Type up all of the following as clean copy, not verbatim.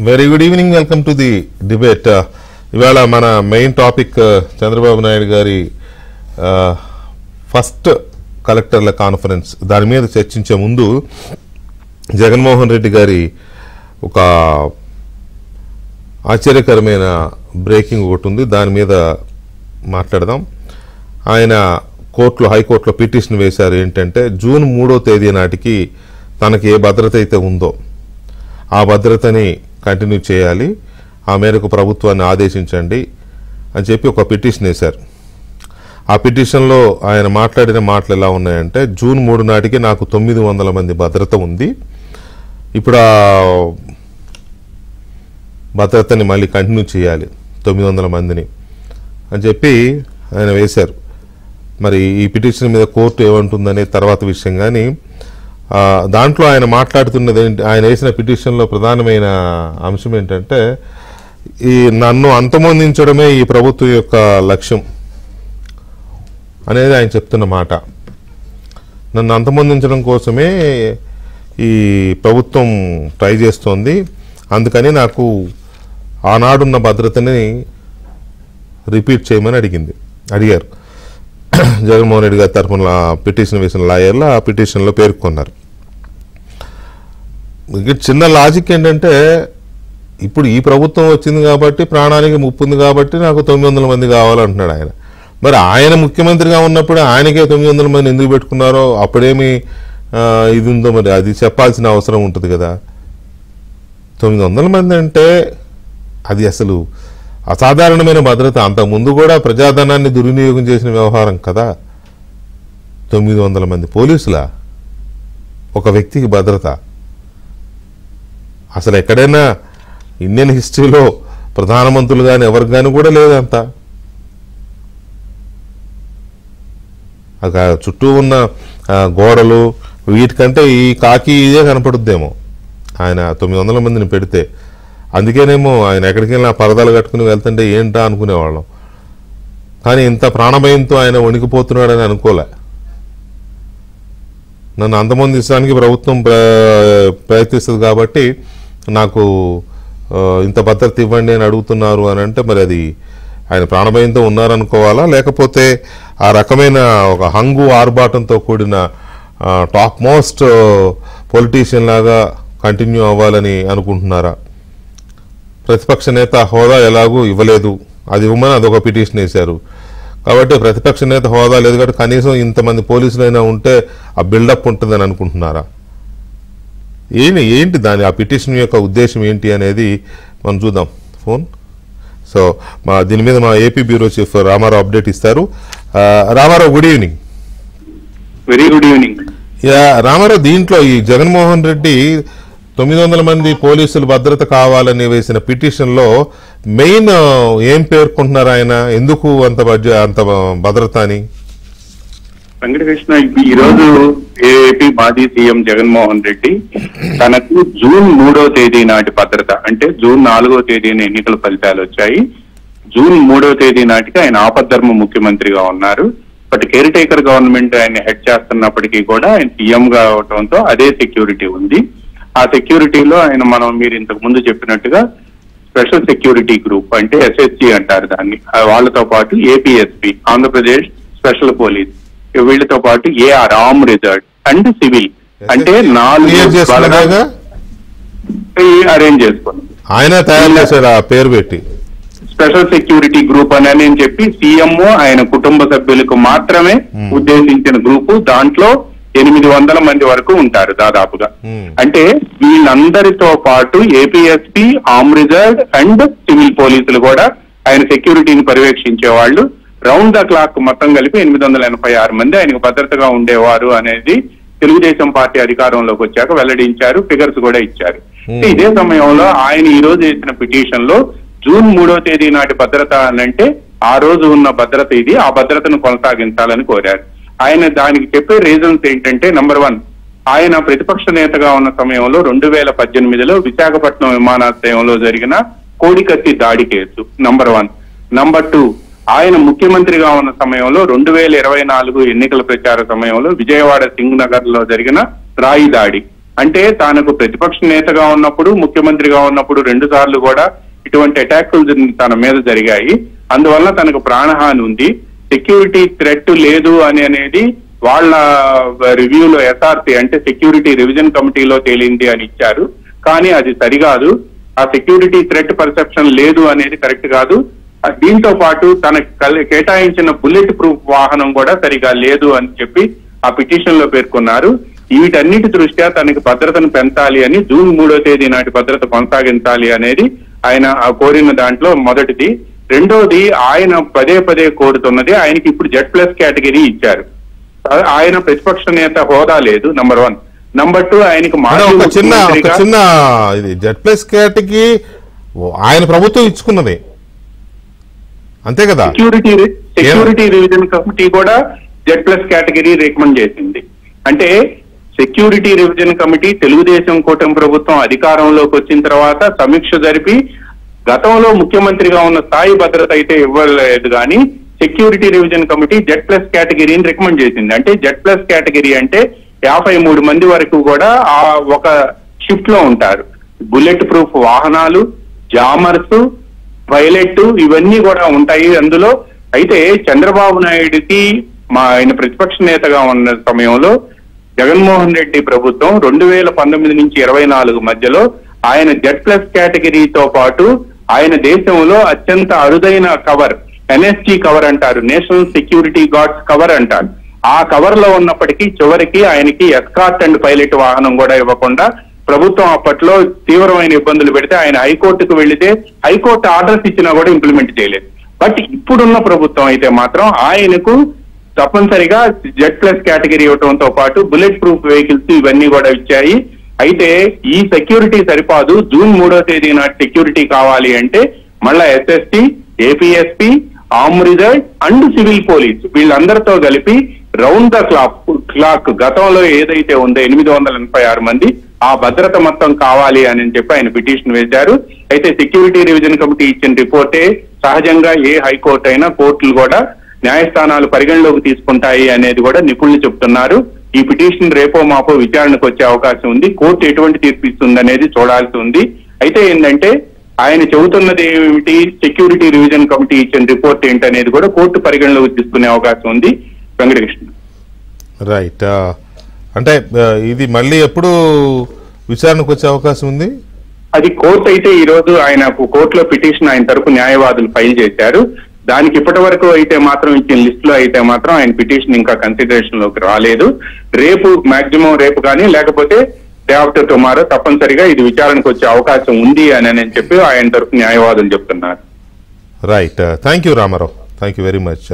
Very good evening, welcome to the debate. ఇవాళ మన main topic Chandrababu Naidu గారి ఫస్ట్ కలెక్టర్ల కాన్ఫరెన్స్. దాని మీద చర్చించే ముందు జగన్మోహన్ రెడ్డి గారి ఒక ఆశ్చర్యకరమైన బ్రేకింగ్ ఒకటి ఉంది, దాని మీద మాట్లాడదాం. ఆయన హైకోర్టులో పిటిషన్ వేశారు. ఏంటంటే జూన్ 3వ తేదీ నాటికి తనకి ఏ భద్రత అయితే ఉందో ఆ భద్రతని కంటిన్యూ చేయాలి, ఆ మేరకు ప్రభుత్వాన్ని ఆదేశించండి అని చెప్పి ఒక పిటిషన్ వేశారు. ఆ పిటిషన్లో ఆయన మాట్లాడిన మాటలు ఎలా ఉన్నాయంటే, జూన్ 3 నాటికి నాకు 900 మంది భద్రత ఉంది, ఇప్పుడు ఆ భద్రతని మళ్ళీ కంటిన్యూ చేయాలి 900 మందిని అని చెప్పి ఆయన వేశారు. మరి ఈ పిటిషన్ మీద కోర్టు ఏమంటుందనే తర్వాత విషయం. కానీ దాంట్లో ఆయన మాట్లాడుతున్నది ఆయన వేసిన పిటిషన్లో ప్రధానమైన అంశం ఏంటంటే, ఈ నన్ను అంతమొందించడమే ఈ ప్రభుత్వం యొక్క లక్ష్యం అనేది ఆయన చెప్తున్న మాట. నన్ను అంతమొందించడం కోసమే ఈ ప్రభుత్వం ట్రై చేస్తోంది, అందుకని నాకు ఆనాడున్న భద్రతని రిపీట్ చేయమని అడిగారు. జగన్మోహన్ రెడ్డి గారి తరఫున పిటిషన్ వేసిన లాయర్లు ఆ పిటిషన్లో పేర్కొన్నారు. చిన్న లాజిక్ ఏంటంటే, ఇప్పుడు ఈ ప్రభుత్వం వచ్చింది కాబట్టి, ప్రాణానికి ముప్పు ఉంది కాబట్టి నాకు 900 మంది కావాలంటున్నాడు ఆయన. మరి ఆయన ముఖ్యమంత్రిగా ఉన్నప్పుడు ఆయనకే 900 మంది ఎందుకు పెట్టుకున్నారో, అప్పుడేమి ఇది ఉందో మరి అది చెప్పాల్సిన అవసరం ఉంటుంది కదా. 900 మంది అంటే అది అసలు అసాధారణమైన భద్రత. అంతకుముందు కూడా ప్రజాధనాన్ని దుర్వినియోగం చేసిన వ్యవహారం కదా. 900 మంది పోలీసుల ఒక వ్యక్తికి భద్రత అసలు ఎక్కడైనా ఇండియన్ హిస్టరీలో ప్రధానమంత్రులు కానీ ఎవరికి కానీ కూడా లేదంత. చుట్టూ ఉన్న గోడలు వీటికంటే ఈ కాకి ఇదే కనపడుద్దేమో ఆయన 900 మందిని పెడితే. అందుకేనేమో ఆయన ఎక్కడికి వెళ్ళినా పరదాలు కట్టుకుని వెళ్తుంటే ఏంటా అనుకునేవాళ్ళం. కానీ ఇంత ప్రాణభయంతో ఆయన వణికిపోతున్నాడని అనుకోలే. నన్ను అంతమొందించడానికి ప్రభుత్వం ప్రయత్నిస్తుంది కాబట్టి నాకు ఇంత భద్రత ఇవ్వండి అని అడుగుతున్నారు అని అంటే, మరి అది ఆయన ప్రాణభయంతో ఉన్నారనుకోవాలా, లేకపోతే ఆ రకమైన ఒక హంగు ఆర్భాటంతో కూడిన టాప్ మోస్ట్ పొలిటీషియన్ లాగా కంటిన్యూ అవ్వాలని అనుకుంటున్నారా? ప్రతిపక్ష నేత హోదా ఎలాగూ ఇవ్వలేదు, అది ఇవ్వమని అదొక పిటిషన్ వేశారు. కాబట్టి ప్రతిపక్ష నేత హోదా లేదు కాబట్టి కనీసం ఇంతమంది పోలీసులైనా ఉంటే ఆ బిల్డప్ ఉంటుందని అనుకుంటున్నారా? ఏంటి దాని ఆ పిటిషన్ యొక్క ఉద్దేశం ఏంటి అనేది మనం చూద్దాం. ఫోన్ సో దీని మీద మా AP bureau chief Ramarao update ఇస్తారు. Ramarao, good evening. Very good evening. Ramarao, దీంట్లో ఈ జగన్మోహన్ రెడ్డి 900 మంది పోలీసులు భద్రత కావాలని వేసిన పిటిషన్లో మెయిన్ ఏం పేర్కొంటున్నారు ఆయన? ఎందుకు అంత భద్రత అని? వెంకటకృష్ణ, ఈ రోజు ఏపీ మాజీ సీఎం జగన్మోహన్ రెడ్డి తనకు జూన్ 3వ తేదీ నాటి భద్రత, అంటే జూన్ 4వ తేదీన ఎన్నికల ఫలితాలు వచ్చాయి. జూన్ 3వ తేదీ నాటికి ఆయన ఆపద్ధర్మ ముఖ్యమంత్రిగా ఉన్నారు. బట్ కేర్ టేకర్ గవర్నమెంట్ ఆయన హెడ్ చేస్తున్నప్పటికీ కూడా ఆయన సీఎం గా అవడంతో అదే సెక్యూరిటీ ఉంది. ఆ సెక్యూరిటీలో ఆయన మీరు ఇంతకు ముందు చెప్పినట్టుగా స్పెషల్ సెక్యూరిటీ గ్రూప్, అంటే SSG అంటారు దాన్ని, వాళ్ళతో పాటు ఏపీఎస్పీ ఆంధ్రప్రదేశ్ స్పెషల్ పోలీస్, వీళ్ళతో పాటు AR arm reserve and civil, అంటే 4 అరేంజ్ చేసుకున్నాం. ఆయన తయారు చేశారు ఆ పేరు పెట్టి స్పెషల్ సెక్యూరిటీ గ్రూప్ అని చెప్పి సీఎం ఆయన కుటుంబ సభ్యులకు మాత్రమే ఉద్దేశించిన గ్రూపు. దాంట్లో 800 మంది వరకు ఉంటారు దాదాపుగా. అంటే వీళ్ళందరితో పాటు APSP, arm reserve and civil పోలీసులు కూడా ఆయన సెక్యూరిటీని పర్యవేక్షించే వాళ్ళు. రౌండ్ ద క్లాక్ మొత్తం కలిపి 886 మంది ఆయనకు భద్రతగా ఉండేవారు అనేది తెలుగుదేశం పార్టీ అధికారంలోకి వచ్చాక వెల్లడించారు, ఫిగర్స్ కూడా ఇచ్చారు. ఇదే సమయంలో ఆయన ఈ రోజు వేసిన పిటిషన్ లో జూన్ 3వ తేదీ నాటి భద్రత అనంటే ఆ రోజు ఉన్న భద్రత ఇది, ఆ భద్రతను కొనసాగించాలని కోరారు. ఆయన దానికి చెప్పే రీజన్స్ ఏంటంటే, నంబర్ 1, ఆయన ప్రతిపక్ష నేతగా ఉన్న సమయంలో 2018లో విశాఖపట్నం విమానాశ్రయంలో జరిగిన కోడికత్తి దాడి కేసు నంబర్ 1. నంబర్ 2, ఆయన ముఖ్యమంత్రిగా ఉన్న సమయంలో 2024 ఎన్నికల ప్రచార సమయంలో విజయవాడ సింగ్ నగర్ లో జరిగిన రాయి దాడి అంటే తనకు ప్రతిపక్ష నేతగా ఉన్నప్పుడు, ముఖ్యమంత్రిగా ఉన్నప్పుడు 2 సార్లు కూడా ఇటువంటి అటాక్లు తన మీద జరిగాయి. అందువల్ల తనకు ప్రాణహాని ఉంది. సెక్యూరిటీ థ్రెట్ లేదు అనేది వాళ్ళ రివ్యూలో ఎస్ఆర్పి అంటే సెక్యూరిటీ రివిజన్ కమిటీలో తేలింది అని ఇచ్చారు. కానీ అది సరికాదు. ఆ సెక్యూరిటీ థ్రెట్ పర్సెప్షన్ లేదు అనేది కరెక్ట్ కాదు. దీంతో పాటు తనకు కేటాయించిన బుల్లెట్ ప్రూఫ్ వాహనం కూడా సరిగా లేదు అని చెప్పి ఆ పిటిషన్ లో పేర్కొన్నారు. వీటన్నిటి దృష్ట్యా తనకి భద్రతను పెంచాలి అని జూన్ 3వ తేదీ నాటి భద్రత కొనసాగించాలి అనేది ఆయన కోరిన దాంట్లో మొదటిది. రెండోది, ఆయన పదే పదే కోరుతున్నది, ఆయనకి ఇప్పుడు Z+ కేటగిరీ ఇచ్చారు. ఆయన ప్రతిపక్ష నేత హోదా లేదు, నంబర్ 1. నంబర్ 2, ఆయనకి చిన్న ఇది Z+ కేటగిరీ ఆయన ప్రభుత్వం ఇచ్చుకున్నది అంతే కదా. సెక్యూరిటీ రివిజన్ కమిటీ కూడా Z+ కేటగిరీ రికమెండ్ చేసింది. అంటే సెక్యూరిటీ రివిజన్ కమిటీ తెలుగుదేశం కూటమి ప్రభుత్వం అధికారంలోకి వచ్చిన తర్వాత సమీక్ష జరిపి గతంలో ముఖ్యమంత్రిగా ఉన్న స్థాయి భద్రత అయితే ఇవ్వలేదు, కానీ సెక్యూరిటీ రివిజన్ కమిటీ Z+ కేటగిరీని రికమెండ్ చేసింది. అంటే Z+ కేటగిరీ అంటే 53 మంది వరకు కూడా ఆ ఒక షిఫ్ట్ లో ఉంటారు. బుల్లెట్ ప్రూఫ్ వాహనాలు, జామర్స్, పైలట్ ఇవన్నీ కూడా ఉంటాయి అందులో. అయితే చంద్రబాబు నాయుడుకి ఆయన ప్రతిపక్ష నేతగా ఉన్న సమయంలో జగన్మోహన్ రెడ్డి ప్రభుత్వం 2019 నుంచి 24 మధ్యలో ఆయన Z+ కేటగిరీతో పాటు ఆయన దేశంలో అత్యంత అరుదైన కవర్, NSG కవర్ అంటారు, నేషనల్ సెక్యూరిటీ గార్డ్స్ కవర్ అంటారు, ఆ కవర్ లో ఉన్నప్పటికీ చివరికి ఆయనకి ఎస్కార్ట్ అండ్ పైలట్ వాహనం కూడా ఇవ్వకుండా ప్రభుత్వం అప్పట్లో తీవ్రమైన ఇబ్బందులు పెడితే ఆయన హైకోర్టుకు వెళితే హైకోర్టు ఆర్డర్స్ ఇచ్చినా కూడా ఇంప్లిమెంట్ చేయలేదు. బట్ ఇప్పుడున్న ప్రభుత్వం అయితే మాత్రం ఆయనకు తప్పనిసరిగా Z+ కేటగిరీ ఇవ్వడంతో పాటు బుల్లెట్ ప్రూఫ్ వెహికల్స్ ఇవన్నీ కూడా ఇచ్చాయి. అయితే ఈ సెక్యూరిటీ సరిపాదు. జూన్ 3వ తేదీ నాటి సెక్యూరిటీ కావాలి అంటే మళ్ళా SST, APSP, arm reserve and civil police వీళ్ళందరితో కలిపి రౌండ్ ద క్లాక్ గతంలో ఏదైతే ఉందో 886 మంది ఆ భద్రత మొత్తం కావాలి అని చెప్పి ఆయన పిటిషన్ వేశారు. అయితే సెక్యూరిటీ రివిజన్ కమిటీ ఇచ్చిన రిపోర్టే సహజంగా ఏ హైకోర్టు అయినా కోర్టులు కూడా న్యాయస్థానాలు పరిగణలోకి తీసుకుంటాయి అనేది కూడా నిపుణులు చెప్తున్నారు. ఈ పిటిషన్ రేపో మాపో విచారణకు వచ్చే అవకాశం ఉంది. కోర్టు ఎటువంటి తీర్పు ఇస్తుంది అనేది చూడాల్సి ఉంది. అయితే ఏంటంటే ఆయన చెబుతున్నది ఏమిటి, సెక్యూరిటీ రివిజన్ కమిటీ ఇచ్చిన రిపోర్ట్ ఏంటనేది కూడా కోర్టు పరిగణలోకి తీసుకునే అవకాశం ఉంది. వెంకటకృష్ణ రైట్. అంటే ఇది మళ్ళీ ఎప్పుడు విచారణకు వచ్చే అవకాశం ఉంది? అది కోర్టు అయితే ఈ రోజు ఆయన కోర్టులో పిటిషన్ ఆయన తరపు న్యాయవాదులు ఫైల్ చేశారు. దానికి ఇప్పటి వరకు అయితే మాత్రం ఇచ్చిన లిస్ట్ లో అయితే మాత్రం ఆయన పిటిషన్ ఇంకా కన్సిడరేషన్ లోకి రాలేదు. రేపు మాక్సిమం రేపు కానీ లేకపోతే డే ఆఫ్టర్ టుమారో తప్పనిసరిగా ఇది విచారణకు వచ్చే అవకాశం ఉంది అని చెప్పి ఆయన తరపు న్యాయవాదులు చెప్తున్నారు. Right. Thank you Ramarao, thank you very much.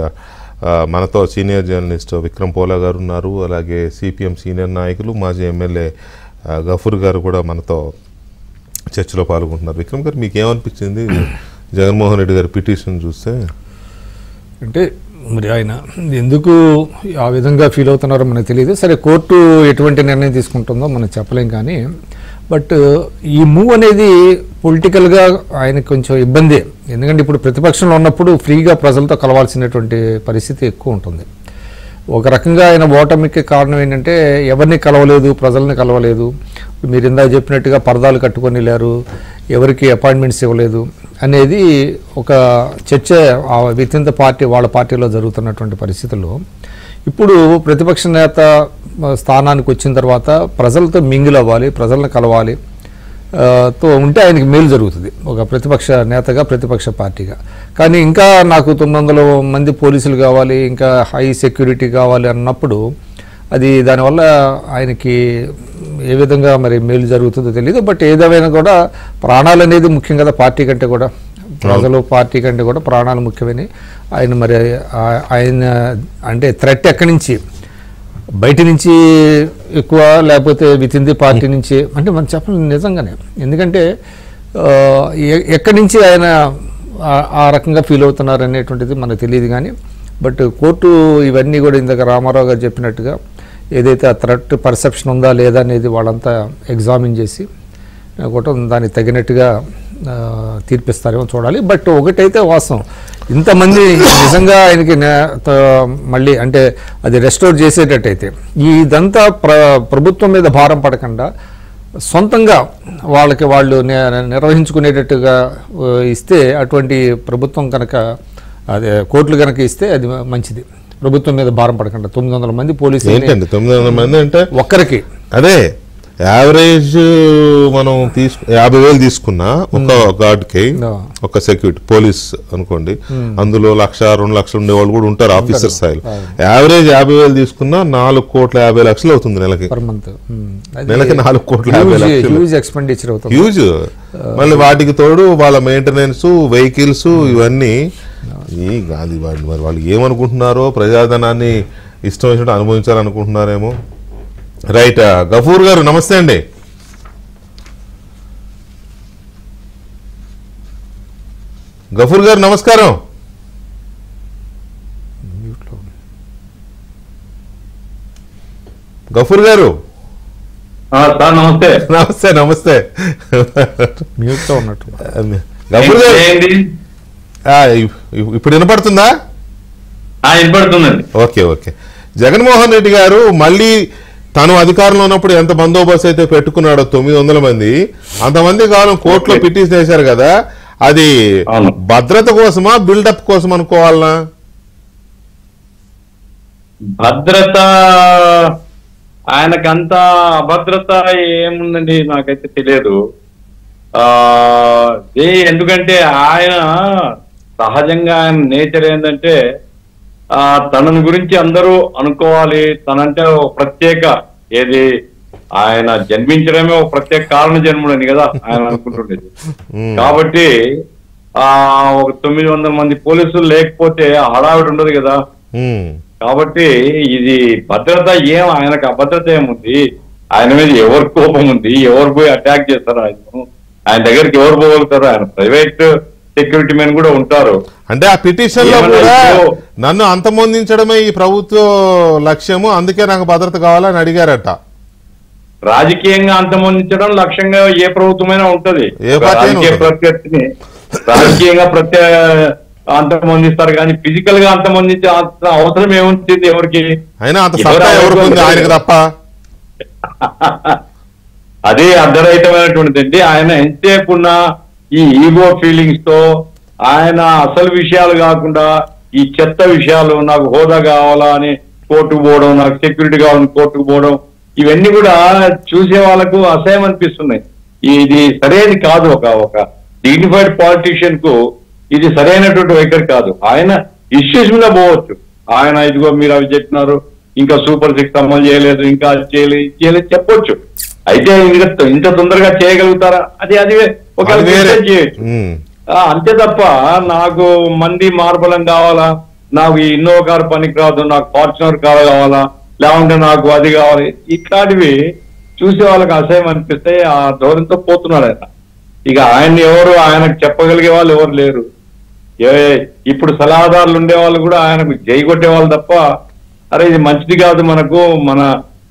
మనతో సీనియర్ జర్నలిస్ట్ విక్రమ్ పోలా గారు ఉన్నారు, అలాగే CPM సీనియర్ నాయకులు మాజీ ఎమ్మెల్యే గఫూర్ గారు కూడా మనతో చర్చలో పాల్గొంటున్నారు. విక్రమ్ గారు, మీకు ఏమనిపించింది జగన్మోహన్ రెడ్డి గారి పిటిషన్ చూస్తే? అంటే మరి ఆయన ఎందుకు ఆ విధంగా ఫీల్ అవుతున్నారో మనకు తెలియదు. సరే, కోర్టు ఎటువంటి నిర్ణయం తీసుకుంటుందో మనం చెప్పలేం, కానీ బట్ ఈ మూవ్ అనేది పొలిటికల్గా ఆయనకు కొంచెం ఇబ్బందే. ఎందుకంటే ఇప్పుడు ప్రతిపక్షంలో ఉన్నప్పుడు ఫ్రీగా ప్రజలతో కలవాల్సినటువంటి పరిస్థితి ఎక్కువ ఉంటుంది. ఒక రకంగా ఆయన ఓటమికి కారణం ఏంటంటే ఎవరిని కలవలేదు, ప్రజల్ని కలవలేదు. మీరు ఇందాక చెప్పినట్టుగా పరదాలు కట్టుకొని లేరు, ఎవరికి అపాయింట్మెంట్స్ ఇవ్వలేదు అనేది ఒక చర్చ విత్ ఇన్ ద పార్టీ, వాళ్ళ పార్టీలో జరుగుతున్నటువంటి పరిస్థితుల్లో ఇప్పుడు ప్రతిపక్ష నేత స్థానానికి వచ్చిన తర్వాత ప్రజలతో మింగిల్ అవ్వాలి, ప్రజలను కలవాలి తో ఉంటే ఆయనకి మేలు జరుగుతుంది ఒక ప్రతిపక్ష నేతగా, ప్రతిపక్ష పార్టీగా. కానీ ఇంకా నాకు 900 మంది పోలీసులు కావాలి, ఇంకా హై సెక్యూరిటీ కావాలి అన్నప్పుడు అది దానివల్ల ఆయనకి ఏ విధంగా మరి మేలు జరుగుతుందో తెలియదు. బట్ ఏదేమైనా కూడా ప్రాణాలు అనేది ముఖ్యం కదా పార్టీ కంటే కూడా, ప్రజలు పార్టీ కంటే కూడా ప్రాణాలు ముఖ్యమని ఆయన మరి ఆయన అంటే థ్రెట్ ఎక్కడి నుంచి, బయట నుంచి ఎక్కువ లేకపోతే విత్ ఇన్ ది పార్టీ నుంచి అంటే మనం చెప్పలేం నిజంగానే. ఎందుకంటే ఎక్కడి నుంచి ఆయన ఆ రకంగా ఫీల్ అవుతున్నారు అనేటువంటిది మనకు తెలియదు. కానీ బట్ కోర్టు ఇవన్నీ కూడా ఇందాక రామారావు గారు చెప్పినట్టుగా ఏదైతే ఆ థ్రెట్ పర్సెప్షన్ ఉందా లేదా అనేది వాళ్ళంతా ఎగ్జామిన్ చేసి కూడా దానికి తగినట్టుగా తీర్పిస్తారేమో చూడాలి. బట్ ఒకటైతే వాస్తవం, ఇంతమంది నిజంగా ఆయనకి మళ్ళీ అంటే అది రెస్టోర్ చేసేటట్టయితే ఇదంతా ప్రభుత్వం మీద భారం పడకుండా సొంతంగా వాళ్ళకి వాళ్ళు నిర్వహించుకునేటట్టుగా ఇస్తే, అటువంటి ప్రభుత్వం కనుక అదే కోర్టులు కనుక ఇస్తే అది మంచిది. ప్రభుత్వం మీద భారం పడకుండా 900 మంది పోలీసులు ఏంటండి 900 మంది అంటే ఒక్కరికి అదే యావరేజ్ మనం 50,000 తీసుకున్నా ఒక గార్డ్కి, ఒక సెక్యూరిటీ పోలీస్ అనుకోండి, అందులో 1,00,000 2 లక్షలు ఉండేవాళ్ళు కూడా ఉంటారు ఆఫీసర్ స్థాయిలో. యావరేజ్ 50,000 తీసుకున్నా 4,50,00,000 అవుతుంది నెలకి. నెలకి 4,50,00,000 హ్యూజ్ ఎక్స్పెండిచర్ అవుతుంది, హ్యూజ్. మళ్ళీ వాటికి తోడు వాళ్ళ మెయింటెనెన్స్, వెహికల్స్, ఇవన్నీ అది మరి వాళ్ళు ఏమనుకుంటున్నారో, ప్రజాధనాన్ని ఇష్టం వచ్చినట్టు అనుభవించాలనుకుంటున్నారేమో. రైట్. గఫూర్ గారు నమస్తే అండి. గఫూర్ గారు నమస్కారం. గఫూర్ గారు నమస్తే. నమస్తే నమస్తే. మ్యూట్ తో ఉన్నట్టు. గఫూర్ గారు ఇప్పుడు వినపడుతుందా? వినపడుతుందండి. Okay okay. జగన్మోహన్ రెడ్డి గారు మళ్ళీ తను అధికారంలో ఉన్నప్పుడు ఎంత బందోబస్తు అయితే పెట్టుకున్నాడో 900 మంది, అంతమంది కాలం కోర్టులో పిటిషన్ వేశారు కదా, అది భద్రత కోసమా బిల్డప్ కోసం అనుకోవాలనా? భద్రత ఆయనకంత అభద్రత ఏముందండి నాకైతే తెలియదు. ఎందుకంటే ఆయన సహజంగా ఆయన నేచర్ ఏంటంటే తనని గురించి అందరూ అనుకోవాలి, తనంటే ఒక ప్రత్యేక ఏది ఆయన జన్మించడమే ఒక ప్రత్యేక కారణ జన్ముడని కదా ఆయన అనుకుంటుండేది. కాబట్టి ఒక 900 మంది పోలీసులు లేకపోతే హడావిడి ఉండదు కదా. కాబట్టి ఇది భద్రత ఆయనకు అభద్రత ఏముంది? ఆయన మీద ఎవరి కోపం ఉంది? ఎవరు పోయి అటాక్ చేస్తారు ఆయన దగ్గరికి? ఎవరు పోగలుగుతారు? ఆయన ప్రైవేట్ సెక్యూరిటీ మెన్ కూడా ఉంటారు. అంటే ఆ పిటిషన్ లో కూడా నన్ను అంతమొందించడమే ఈ ప్రభుత్వ లక్ష్యము, అందుకే నాకు భద్రత కావాలని అడిగారట. రాజకీయంగా అంతమొందించడం లక్ష్యంగా ఏ ప్రభుత్వమైనా ఉంటది. రాజకీయ ప్రత్యర్థిని రాజకీయంగా అంతమొందిస్తారు కానీ ఫిజికల్ గా అంతమొందించే అవసరం ఏముంటుంది ఎవరికి? ఆయనకు తప్ప. అదే అర్ధరహితమైనటువంటిది అండి. ఆయన ఎంతసేపు ఉన్న ఈ ఈగో ఫీలింగ్స్ తో ఆయన అసలు విషయాలు కాకుండా ఈ చెత్త విషయాలు, నాకు హోదా కావాలా అని కోర్టుకు పోవడం, నాకు సెక్యూరిటీ కావాలని కోర్టుకు పోవడం, ఇవన్నీ కూడా చూసే వాళ్ళకు అసహ్యం అనిపిస్తున్నాయి. ఇది సరైనది కాదు. ఒక డిగ్నిఫైడ్ పాలిటీషియన్ కు ఇది సరైనటువంటి వైఖరి కాదు. ఆయన ఇష్యూస్ మీద పోవచ్చు. ఆయన ఇదిగో మీరు అవి చెప్పినారు, ఇంకా సూపర్ 6 అమలు చేయలేదు, ఇంకా చేయలేదు చెప్పొచ్చు. అయితే ఇంత తొందరగా చేయగలుగుతారా? అది ఒక చేయొచ్చు. అంతే తప్ప నాకు మంది మార్బలం కావాలా, నాకు ఈ ఇన్నోవా కారు పనికి రాదు, నాకు ఫార్చునర్ కారు కావాలా, లేకుంటే నాకు అది కావాలి, ఇట్లాంటివి చూసే వాళ్ళకి అసహ్యం అనిపిస్తే ఆ ధోరణితో పోతున్నాడు ఆయన. ఇక ఆయనకు చెప్పగలిగే వాళ్ళు ఎవరు లేరు. ఇప్పుడు సలహాదారులు ఉండేవాళ్ళు కూడా ఆయనకు జై కొట్టేవాళ్ళు తప్ప, అరే ఇది మంచిది కాదు, మనకు మన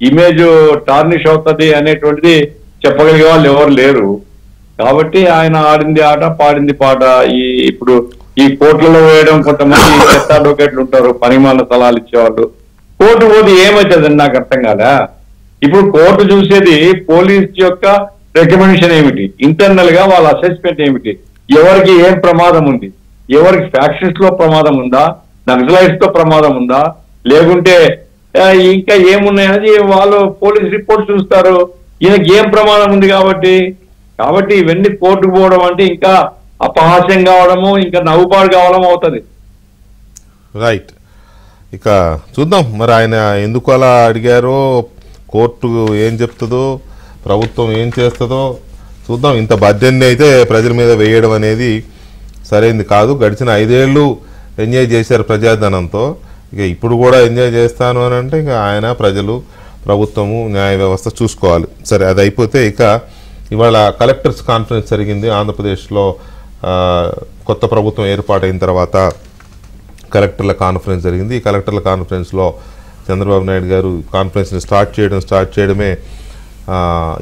ఇమేజ్ టార్నిష్ అవుతుంది అనేటువంటిది చెప్పగలిగే వాళ్ళు ఎవరు లేరు. కాబట్టి ఆయన ఆడింది ఆట, పాడింది పాట. ఇప్పుడు ఈ కోర్టులలో వేయడం, కొంతమంది చెత్త అడ్వకేట్లు ఉంటారు, పనిమాల సలహాలు ఇచ్చేవాళ్ళు. కోర్టు పోతే ఏమవుతుందని నాకు అర్థం కాదా. ఇప్పుడు కోర్టు చూసేది పోలీస్ యొక్క రికమెండేషన్ ఏమిటి, ఇంటర్నల్ గా వాళ్ళ అసెస్మెంట్ ఏమిటి, ఎవరికి ఏం ప్రమాదం ఉంది, ఎవరికి ఫ్యాక్షన్స్ లో ప్రమాదం ఉందా, నక్సలైట్స్ తో ప్రమాదం ఉందా, లేకుంటే ఇంకా ఏమున్నాయనేది వాళ్ళు పోలీస్ రిపోర్ట్ చూస్తారు. ఈయనకి ఏం ప్రమాదం ఉంది కాబట్టి ఇవన్నీ కోర్టుకు పోవడం అంటే ఇంకా అపహాస్యం కావడము, ఇంకా నవ్వుపాడు కావడం అవుతుంది. రైట్. ఇక చూద్దాం మరి ఆయన ఎందుకు అలా అడిగారో, కోర్టు ఏం చెప్తుందో, ప్రభుత్వం ఏం చేస్తుందో చూద్దాం. ఇంత బాధ్యతని అయితే ప్రజల మీద వేయడం అనేది సరైనది కాదు. గడిచిన 5 ఏళ్ళు ఎంజాయ్ చేశారు ప్రజాధనంతో, ఇక ఇప్పుడు కూడా ఎంజాయ్ చేస్తాను అని అంటే ఇక ఆయన, ప్రజలు, ప్రభుత్వము, న్యాయ వ్యవస్థ చూసుకోవాలి. సరే, అది అయిపోతే ఇక ఇవాళ కలెక్టర్స్ కాన్ఫరెన్స్ జరిగింది ఆంధ్రప్రదేశ్లో. కొత్త ప్రభుత్వం ఏర్పాటైన తర్వాత కలెక్టర్ల కాన్ఫరెన్స్ జరిగింది. ఈ కలెక్టర్ల కాన్ఫరెన్స్లో చంద్రబాబు నాయుడు గారు కాన్ఫరెన్స్ని స్టార్ట్ చేయడమే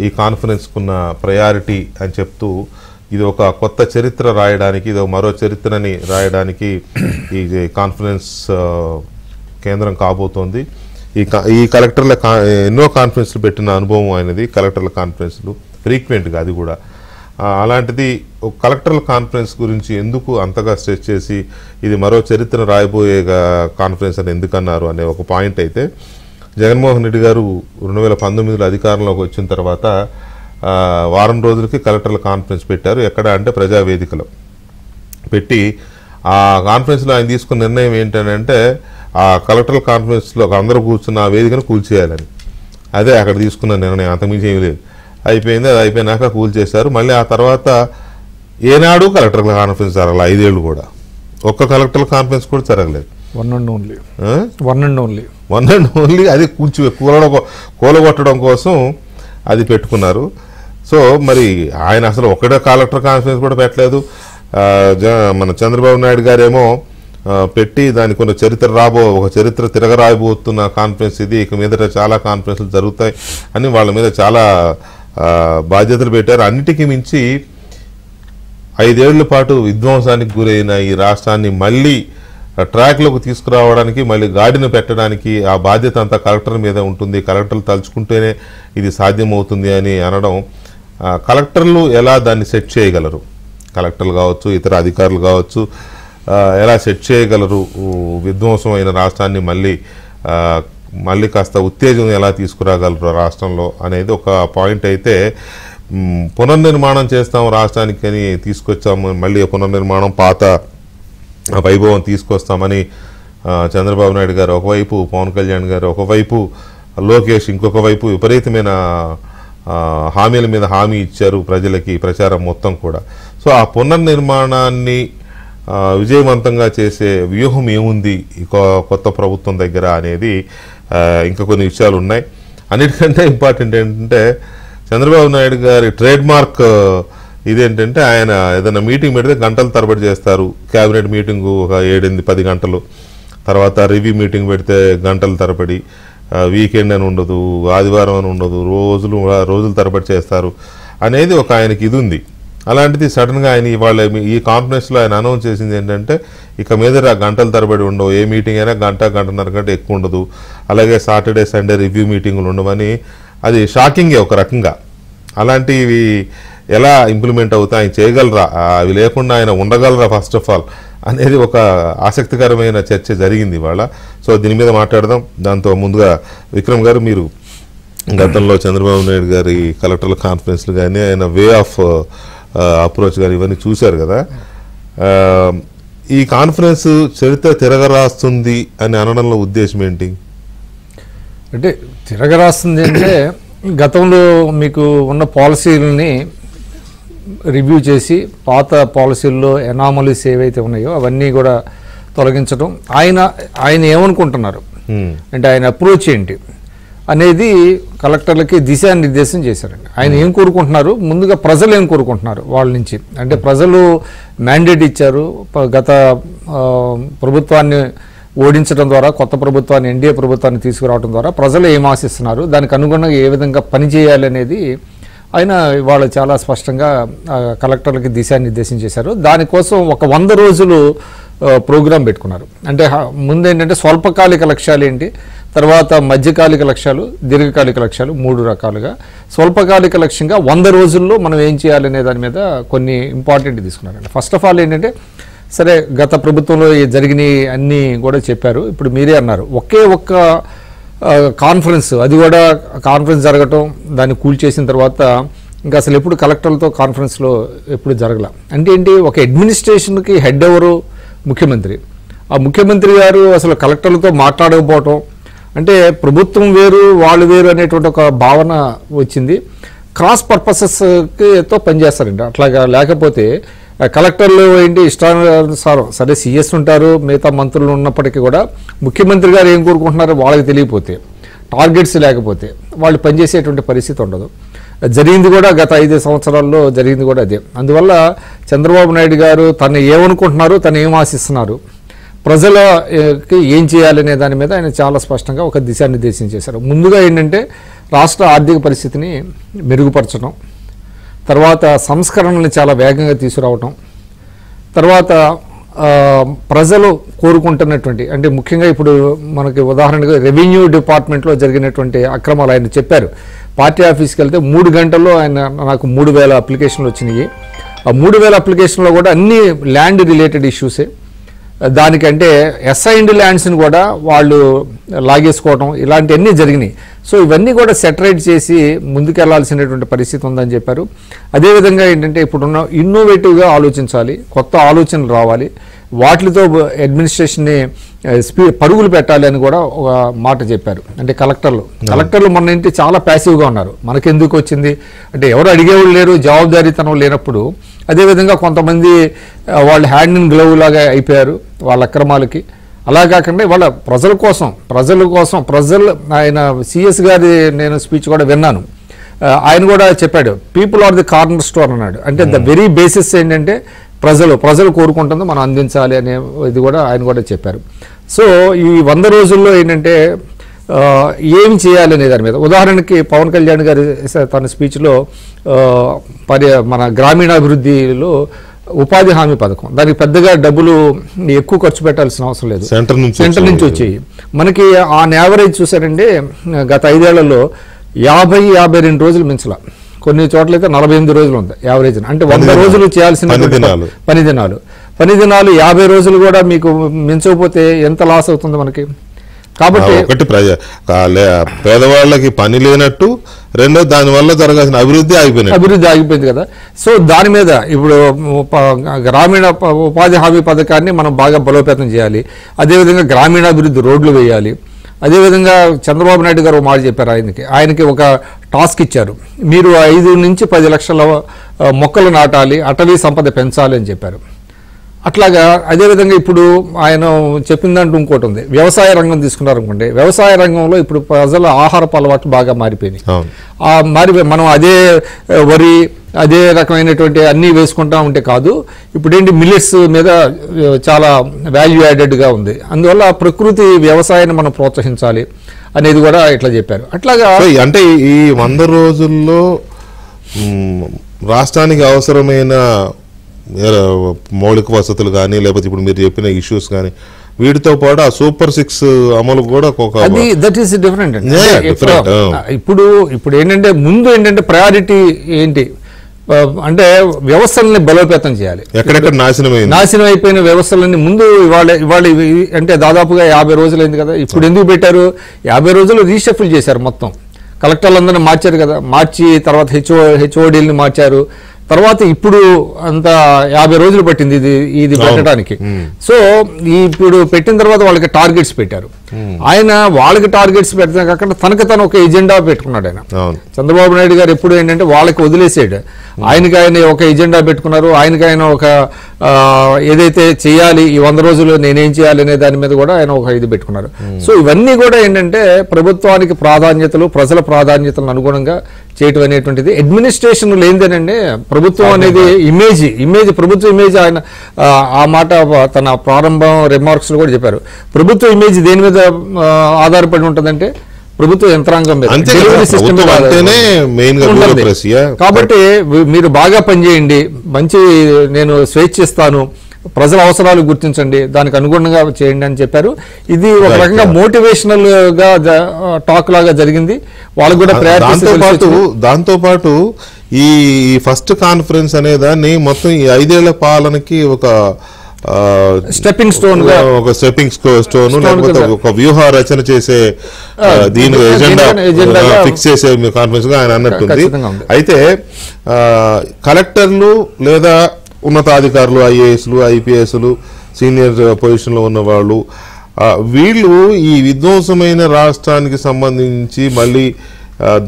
ఈ కాన్ఫరెన్స్కున్న ప్రయారిటీ అని చెప్తూ, ఇది ఒక కొత్త చరిత్ర రాయడానికి, ఇది మరో చరిత్రని రాయడానికి ఈ కాన్ఫరెన్స్ కేంద్రం కాబోతోంది. ఈ కలెక్టర్ల ఎన్నో కాన్ఫరెన్స్లు పెట్టిన అనుభవం ఆయనది. కలెక్టర్ల కాన్ఫరెన్స్లు ఫ్రీక్వెంట్గా, అది కూడా. అలాంటిది ఒక కలెక్టరల్ కాన్ఫరెన్స్ గురించి ఎందుకు అంతగా స్ట్రెస్ చేసి ఇది మరో చరిత్ర రాయబోయే కాన్ఫరెన్స్ అని ఎందుకన్నారు అనే ఒక పాయింట్ అయితే, జగన్మోహన్ రెడ్డి గారు 2019లో అధికారంలోకి వచ్చిన తర్వాత వారం రోజులకి కలెక్టరల్ కాన్ఫరెన్స్ పెట్టారు. ఎక్కడ అంటే ప్రజావేదికలో పెట్టి ఆ కాన్ఫరెన్స్లో ఆయన తీసుకున్న నిర్ణయం ఏంటంటే ఆ కలెక్టరల్ కాన్ఫరెన్స్లో అందరూ కూర్చున్న ఆ వేదికను కూల్చేయాలని. అదే అక్కడ తీసుకున్న నిర్ణయం, అంతకుమించి ఏమీ లేదు. అయిపోయింది. అది అయిపోయినాక కూల్చేశారు. మళ్ళీ ఆ తర్వాత ఏనాడు కలెక్టరల్ కాన్ఫరెన్స్ జరగలేదు, 5 ఏళ్ళు కూడా. ఒక్క కలెక్టరల్ కాన్ఫరెన్స్ కూడా జరగలేదు. వన్ అండ్ ఓన్లీ అది కూలగొట్టడం కోసం అది పెట్టుకున్నారు. సో మరి ఆయన అసలు ఒకటే కలెక్టర్ కాన్ఫరెన్స్ కూడా పెట్టలేదు. మన చంద్రబాబు నాయుడు గారేమో పెట్టి దానికి కొన్ని ఒక చరిత్ర తిరగరాయబోతున్న కాన్ఫరెన్స్ ఇది, ఇక మీదట చాలా కాన్ఫరెన్స్లు జరుగుతాయి అని వాళ్ళ మీద చాలా బాధ్యతలు పెట్టారు. అన్నిటికీ మించి 5 ఏళ్ల పాటు విధ్వంసానికి గురైన ఈ రాష్ట్రాన్ని మళ్ళీ ట్రాక్లోకి తీసుకురావడానికి, మళ్ళీ గాడిని పెట్టడానికి ఆ బాధ్యత అంతా కలెక్టర్ మీద ఉంటుంది. కలెక్టర్లు తలుచుకుంటేనే ఇది సాధ్యమవుతుంది అని అనడం, కలెక్టర్లు ఎలా దాన్ని సెట్ చేయగలరు, కలెక్టర్లు కావచ్చు, ఇతర అధికారులు కావచ్చు, ఎలా సెట్ చేయగలరు విధ్వంసమైన రాష్ట్రాన్ని మళ్ళీ కాస్త ఉత్తేజం ఎలా తీసుకురాగలరు రాష్ట్రంలో అనేది ఒక పాయింట్ అయితే. పునర్నిర్మాణం చేస్తాం రాష్ట్రానికి అని తీసుకొచ్చాము, మళ్ళీ పునర్నిర్మాణం పాత వైభవం తీసుకొస్తామని చంద్రబాబు నాయుడు గారు ఒకవైపు, పవన్ కళ్యాణ్ గారు ఒకవైపు, లోకేష్ ఇంకొక వైపు విపరీతమైన హామీల మీద హామీ ఇచ్చారు ప్రజలకి, ప్రచారం మొత్తం కూడా. సో ఆ పునర్నిర్మాణాన్ని విజయవంతంగా చేసే వ్యూహం ఏముంది కొత్త ప్రభుత్వం దగ్గర అనేది ఇంకా కొన్ని విషయాలు ఉన్నాయి. అన్నిటికంటే ఇంపార్టెంట్ ఏంటంటే చంద్రబాబు నాయుడు గారి ట్రేడ్ మార్క్ ఇదేంటంటే, ఆయన ఏదైనా మీటింగ్ పెడితే గంటల తరబడి చేస్తారు. క్యాబినెట్ మీటింగు ఒక 7-10 గంటలు, తర్వాత రివ్యూ మీటింగ్ పెడితే గంటల తరబడి, వీకెండ్ అని ఉండదు, ఆదివారం అని ఉండదు, రోజుల తరబడి చేస్తారు అనేది ఒక ఆయనకి ఇది ఉంది. అలాంటిది సడన్గా ఆయన ఇవాళ ఈ కాన్ఫరెన్స్లో ఆయన అనౌన్స్ చేసింది ఏంటంటే, ఇక మీద గంటల తరబడి ఉండవు, ఏ మీటింగ్ అయినా గంటన్నర కంటే ఎక్కువ ఉండదు, అలాగే సాటర్డే సండే రివ్యూ మీటింగులు ఉండవని. అది షాకింగే ఒక రకంగా. అలాంటివి ఎలా ఇంప్లిమెంట్ అవుతాయి, ఆయన చేయగలరా, అవి లేకుండా ఆయన ఉండగలరా ఫస్ట్ ఆఫ్ ఆల్ అనేది ఒక ఆసక్తికరమైన చర్చ జరిగింది ఇవాళ. సో దీని మీద మాట్లాడదాం. దాంతో ముందుగా విక్రమ్ గారు, మీరు గతంలో చంద్రబాబు నాయుడు గారి కలెక్టర్ల కాన్ఫరెన్స్లు కానీ, ఆయన వే ఆఫ్ అప్రోచ్ కానీ ఇవన్నీ చూశారు కదా. ఈ కాన్ఫరెన్స్ చరిత్ర తిరగరాస్తుంది అని అనడంలో ఉద్దేశం ఏంటి? అంటే తిరగరాస్తుంది అంటే, గతంలో మీకు ఉన్న పాలసీలని రివ్యూ చేసి పాత పాలసీల్లో ఎనామలీస్ ఏవైతే ఉన్నాయో అవన్నీ కూడా తొలగించడం, ఆయన ఏమనుకుంటున్నారు అంటే ఆయన అప్రోచ్ ఏంటి అనేది కలెక్టర్లకి దిశానిర్దేశం చేశారండి. ఆయన ఏం కోరుకుంటున్నారు, ముందుగా ప్రజలు ఏం కోరుకుంటున్నారు వాళ్ళ నుంచి అంటే, ప్రజలు మ్యాండేట్ ఇచ్చారు. గత ప్రభుత్వాన్ని ఓడించడం ద్వారా కొత్త ప్రభుత్వాన్ని, ఎన్డీఏ ప్రభుత్వాన్ని తీసుకురావడం ద్వారా ప్రజలు ఏం ఆశిస్తున్నారు, దానికి అనుగుణంగా ఏ విధంగా పనిచేయాలి అనేది ఆయన ఇవాళ చాలా స్పష్టంగా కలెక్టర్లకి దిశానిర్దేశం చేశారు. దానికోసం ఒక 100 రోజులు ప్రోగ్రాం పెట్టుకున్నారు. అంటే ముందేంటంటే స్వల్పకాలిక లక్ష్యాలు ఏంటి, తర్వాత మధ్యకాలిక లక్ష్యాలు, దీర్ఘకాలిక లక్ష్యాలు, 3 రకాలుగా. స్వల్పకాలిక లక్ష్యంగా 100 రోజుల్లో మనం ఏం చేయాలనే దాని మీద కొన్ని ఇంపార్టెంట్ తీసుకున్నారండి. ఫస్ట్ ఆఫ్ ఆల్ ఏంటంటే, సరే గత ప్రభుత్వంలో జరిగినాయి అన్నీ కూడా చెప్పారు. ఇప్పుడు మీరే అన్నారు, ఒక్క కాన్ఫరెన్స్, అది కూడా కాన్ఫరెన్స్ జరగటం, దాన్ని కూల్చేసిన తర్వాత ఇంకా అసలు ఎప్పుడు కలెక్టర్లతో కాన్ఫరెన్స్లో ఎప్పుడు జరగల. అంటే ఏంటి, ఒక అడ్మినిస్ట్రేషన్కి హెడ్ ఎవరు, ముఖ్యమంత్రి. ఆ ముఖ్యమంత్రి గారు అసలు కలెక్టర్లతో మాట్లాడకపోవటం అంటే, ప్రభుత్వం వేరు వాళ్ళు వేరు అనేటువంటి ఒక భావన వచ్చింది. క్రాస్ పర్పసెస్తో పనిచేస్తారండి. అట్లాగా లేకపోతే కలెక్టర్లు ఏంటి ఇష్టానుసారం, సరే సిఎస్ ఉంటారు, మిగతా మంత్రులు ఉన్నప్పటికీ కూడా ముఖ్యమంత్రి గారు ఏం కోరుకుంటున్నారో వాళ్ళకి తెలియకపోతే, టార్గెట్స్ లేకపోతే వాళ్ళు పనిచేసేటువంటి పరిస్థితి ఉండదు. జరిగింది కూడా గత 5 సంవత్సరాల్లో జరిగింది కూడా అదే. అందువల్ల చంద్రబాబు నాయుడు గారు తను ఏమనుకుంటున్నారు, తను ఏం ఆశిస్తున్నారు, ప్రజలకి ఏం చేయాలనే దాని మీద ఆయన చాలా స్పష్టంగా ఒక దిశానిర్దేశం చేశారు. ముందుగా ఏంటంటే, రాష్ట్ర ఆర్థిక పరిస్థితిని మెరుగుపరచడం, తర్వాత సంస్కరణల్ని చాలా వేగంగా తీసుకురావటం, తర్వాత ప్రజలు కోరుకుంటున్నటువంటి అంటే ముఖ్యంగా ఇప్పుడు మనకి ఉదాహరణగా రెవెన్యూ డిపార్ట్మెంట్లో జరిగినటువంటి అక్రమాలు ఆయన చెప్పారు. పార్టీ ఆఫీస్కి వెళ్తే 3 గంటల్లో నాకు 3000 అప్లికేషన్లు వచ్చినాయి. ఆ 3000 అప్లికేషన్లో కూడా అన్ని ల్యాండ్ రిలేటెడ్ ఇష్యూసే. దానికంటే అసైన్డ్ ల్యాండ్స్ని కూడా వాళ్ళు లాగేసుకోవడం ఇలాంటివన్నీ జరిగినాయి. సో ఇవన్నీ కూడా సెటరేట్ చేసి ముందుకెళ్లాల్సినటువంటి పరిస్థితి ఉందని చెప్పారు. అదేవిధంగా ఏంటంటే ఇప్పుడున్న ఇన్నోవేటివ్గా ఆలోచించాలి, కొత్త ఆలోచనలు రావాలి, వాటితో అడ్మినిస్ట్రేషన్ని పరుగులు పెట్టాలి అని కూడా ఒక మాట చెప్పారు. అంటే కలెక్టర్లు మొన్న ఏంటి చాలా ప్యాసివ్గా ఉన్నారు. మనకెందుకు వచ్చింది అంటే ఎవరు అడిగేవాళ్ళు లేరు, జవాబుదారీతనం లేనప్పుడు. అదేవిధంగా కొంతమంది వాళ్ళు హ్యాండ్ ఇన్ గ్లవ్ లాగా అయిపోయారు వాళ్ళ అక్రమాలకి. అలా కాకుండా వాళ్ళ ప్రజల కోసం ఆయన సిఎస్ గారి నేను స్పీచ్ కూడా విన్నాను. ఆయన కూడా చెప్పాడు people are the corner stone అన్నాడు. అంటే ద వెరీ బేసిస్ ఏంటంటే ప్రజలు కోరుకుంటుందో మనం అందించాలి అనే ఇది కూడా ఆయన కూడా చెప్పారు. సో ఈ 100 రోజుల్లో ఏంటంటే ఏం చేయాలి అనే దాని మీద ఉదాహరణకి పవన్ కళ్యాణ్ గారి తన స్పీచ్లో మన గ్రామీణాభివృద్ధిలో ఉపాధి హామీ పథకం, దానికి పెద్దగా డబ్బులు ఎక్కువ ఖర్చు పెట్టాల్సిన అవసరం లేదు, సెంటర్ నుంచి వచ్చాయి. మనకి ఆన్ యావరేజ్ చూసారండి గత 5 ఏళ్లలో 50-52 రోజులు మించలా, కొన్ని చోట్ల అయితే 48 రోజులు ఉంది యావరేజ్. అంటే 100 రోజులు చేయాల్సిన పని దినాలు 50 రోజులు కూడా మీకు మించకపోతే ఎంత లాస్ అవుతుంది మనకి. కాబట్టి ఒకటి పేదవాళ్ళకి పని లేనట్టు, రెండో దానివల్ల జరగాల్సిన అభివృద్ధి ఆగిపోయింది కదా. సో దాని మీద ఇప్పుడు గ్రామీణ ఉపాధి హామీ పథకాన్ని మనం బాగా బలోపేతం చేయాలి. అదేవిధంగా గ్రామీణాభివృద్ధి రోడ్లు వేయాలి. అదేవిధంగా చంద్రబాబు నాయుడు గారు మాట చెప్పారు, ఆయనకి ఒక టాస్క్ ఇచ్చారు, మీరు 5 నుంచి 10 లక్షల మొక్కలు నాటాలి, అటవీ సంపద పెంచాలి అని చెప్పారు. అట్లాగా అదేవిధంగా ఇప్పుడు ఆయన చెప్పిన దాంట్లో ఇంకోటి ఉంది, వ్యవసాయ రంగం తీసుకున్నారు అనుకోండి. వ్యవసాయ రంగంలో ఇప్పుడు ప్రజల ఆహారపు అలవాట్లు బాగా మారిపోయినాయి. మనం అదే వరి అదే రకమైనటువంటి అన్నీ వేసుకుంటా ఉంటే కాదు, ఇప్పుడు ఏంటి మిల్లెట్స్ మీద చాలా వాల్యూ యాడెడ్గా ఉంది. అందువల్ల ప్రకృతి వ్యవసాయాన్ని మనం ప్రోత్సహించాలి అనేది కూడా ఇట్లా చెప్పారు. అట్లాగా అంటే ఈ 100 రోజుల్లో రాష్ట్రానికి అవసరమైన మౌలిక వసతులు కానీ లేకపోతే ఇప్పుడు మీరు చెప్పిన ఇష్యూస్ కానీ వీటితో పాటు ఆ సూపర్ 6 అమలు కూడా దట్ ఈస్ డిఫరెంట్. ఇప్పుడు ఏంటంటే ముందు ఏంటంటే ప్రయారిటీ ఏంటి అంటే వ్యవస్థలని బలోపేతం చేయాలి. ఎక్కడెక్కడ నాశనం అయిపోయిన వ్యవస్థలన్నీ ముందు ఇవాళ అంటే దాదాపుగా 50 రోజులైంది కదా. ఇప్పుడు ఎందుకు పెట్టారు? 50 రోజులు రీషఫుల్ చేశారు, మొత్తం కలెక్టర్లందరినీ మార్చారు కదా. మార్చి తర్వాత హెచ్ఓడీలని మార్చారు. తర్వాత ఇప్పుడు అంత 50 రోజులు పట్టింది ఇది పెట్టడానికి. సో ఇప్పుడు పెట్టిన తర్వాత వాళ్ళకి టార్గెట్స్ పెట్టారు. ఆయన వాళ్ళకి టార్గెట్స్ పెట్టిన కాకుండా తను ఒక ఎజెండా పెట్టుకున్నాడు. ఆయన చంద్రబాబు నాయుడు గారు ఎప్పుడు ఏంటంటే వాళ్ళకి వదిలేసాడు, ఆయనకి ఆయన ఒక ఎజెండా పెట్టుకున్నారు. ఆయనకి ఆయన ఒక ఏదైతే చేయాలి ఈ 100 రోజులు నేనేం చేయాలి అనే దాని మీద కూడా ఆయన ఒక ఇది పెట్టుకున్నారు. సో ఇవన్నీ కూడా ఏంటంటే ప్రభుత్వానికి ప్రాధాన్యతలు, ప్రజల ప్రాధాన్యతలను అనుగుణంగా చేయటం అనేటువంటిది. అడ్మినిస్ట్రేషన్ లేనిదేనండి ప్రభుత్వం అనేది ఇమేజ్ ప్రభుత్వ ఇమేజ్. ఆయన ఆ మాట తన ప్రారంభం రిమార్క్స్ లో కూడా చెప్పారు. ప్రభుత్వ ఇమేజ్ దేని మీద ఆధారపడి ఉంటుందంటే ప్రభుత్వ యంత్రాంగం మీద, డెలివరీ సిస్టమ్ మీద. కాబట్టి మీరు బాగా పనిచేయండి, మంచి నేను స్వేచ్ఛ ఇస్తాను, ప్రజల అవసరాలు గుర్తించండి, దానికి అనుగుణంగా చేయండి అని చెప్పారు. ఇది ఒక రకంగా మోటివేషనల్ గా టాక్ లాగా జరిగింది. వాళ్ళకు కూడా దాంతో పాటు ఈ ఫస్ట్ కాన్ఫరెన్స్ అనే దాన్ని మొత్తం ఈ 5 ఏళ్ల పాలనకి ఒక స్టెప్పింగ్ స్టోన్ లేకపోతే ఒక వ్యూహ రచన చేసే దీని ఎజెండా ఫిక్స్ చేసే కాన్ఫరెన్స్ గా ఆయన అన్నట్టుంది. అయితే కలెక్టర్లు లేదా ఉన్నతాధికారులు, ఐఏఎస్లు, ఐపీఎస్లు, సీనియర్ పొజిషన్లో ఉన్న వాళ్ళు, వీళ్ళు ఈ విధ్వంసమైన రాష్ట్రానికి సంబంధించి మళ్ళీ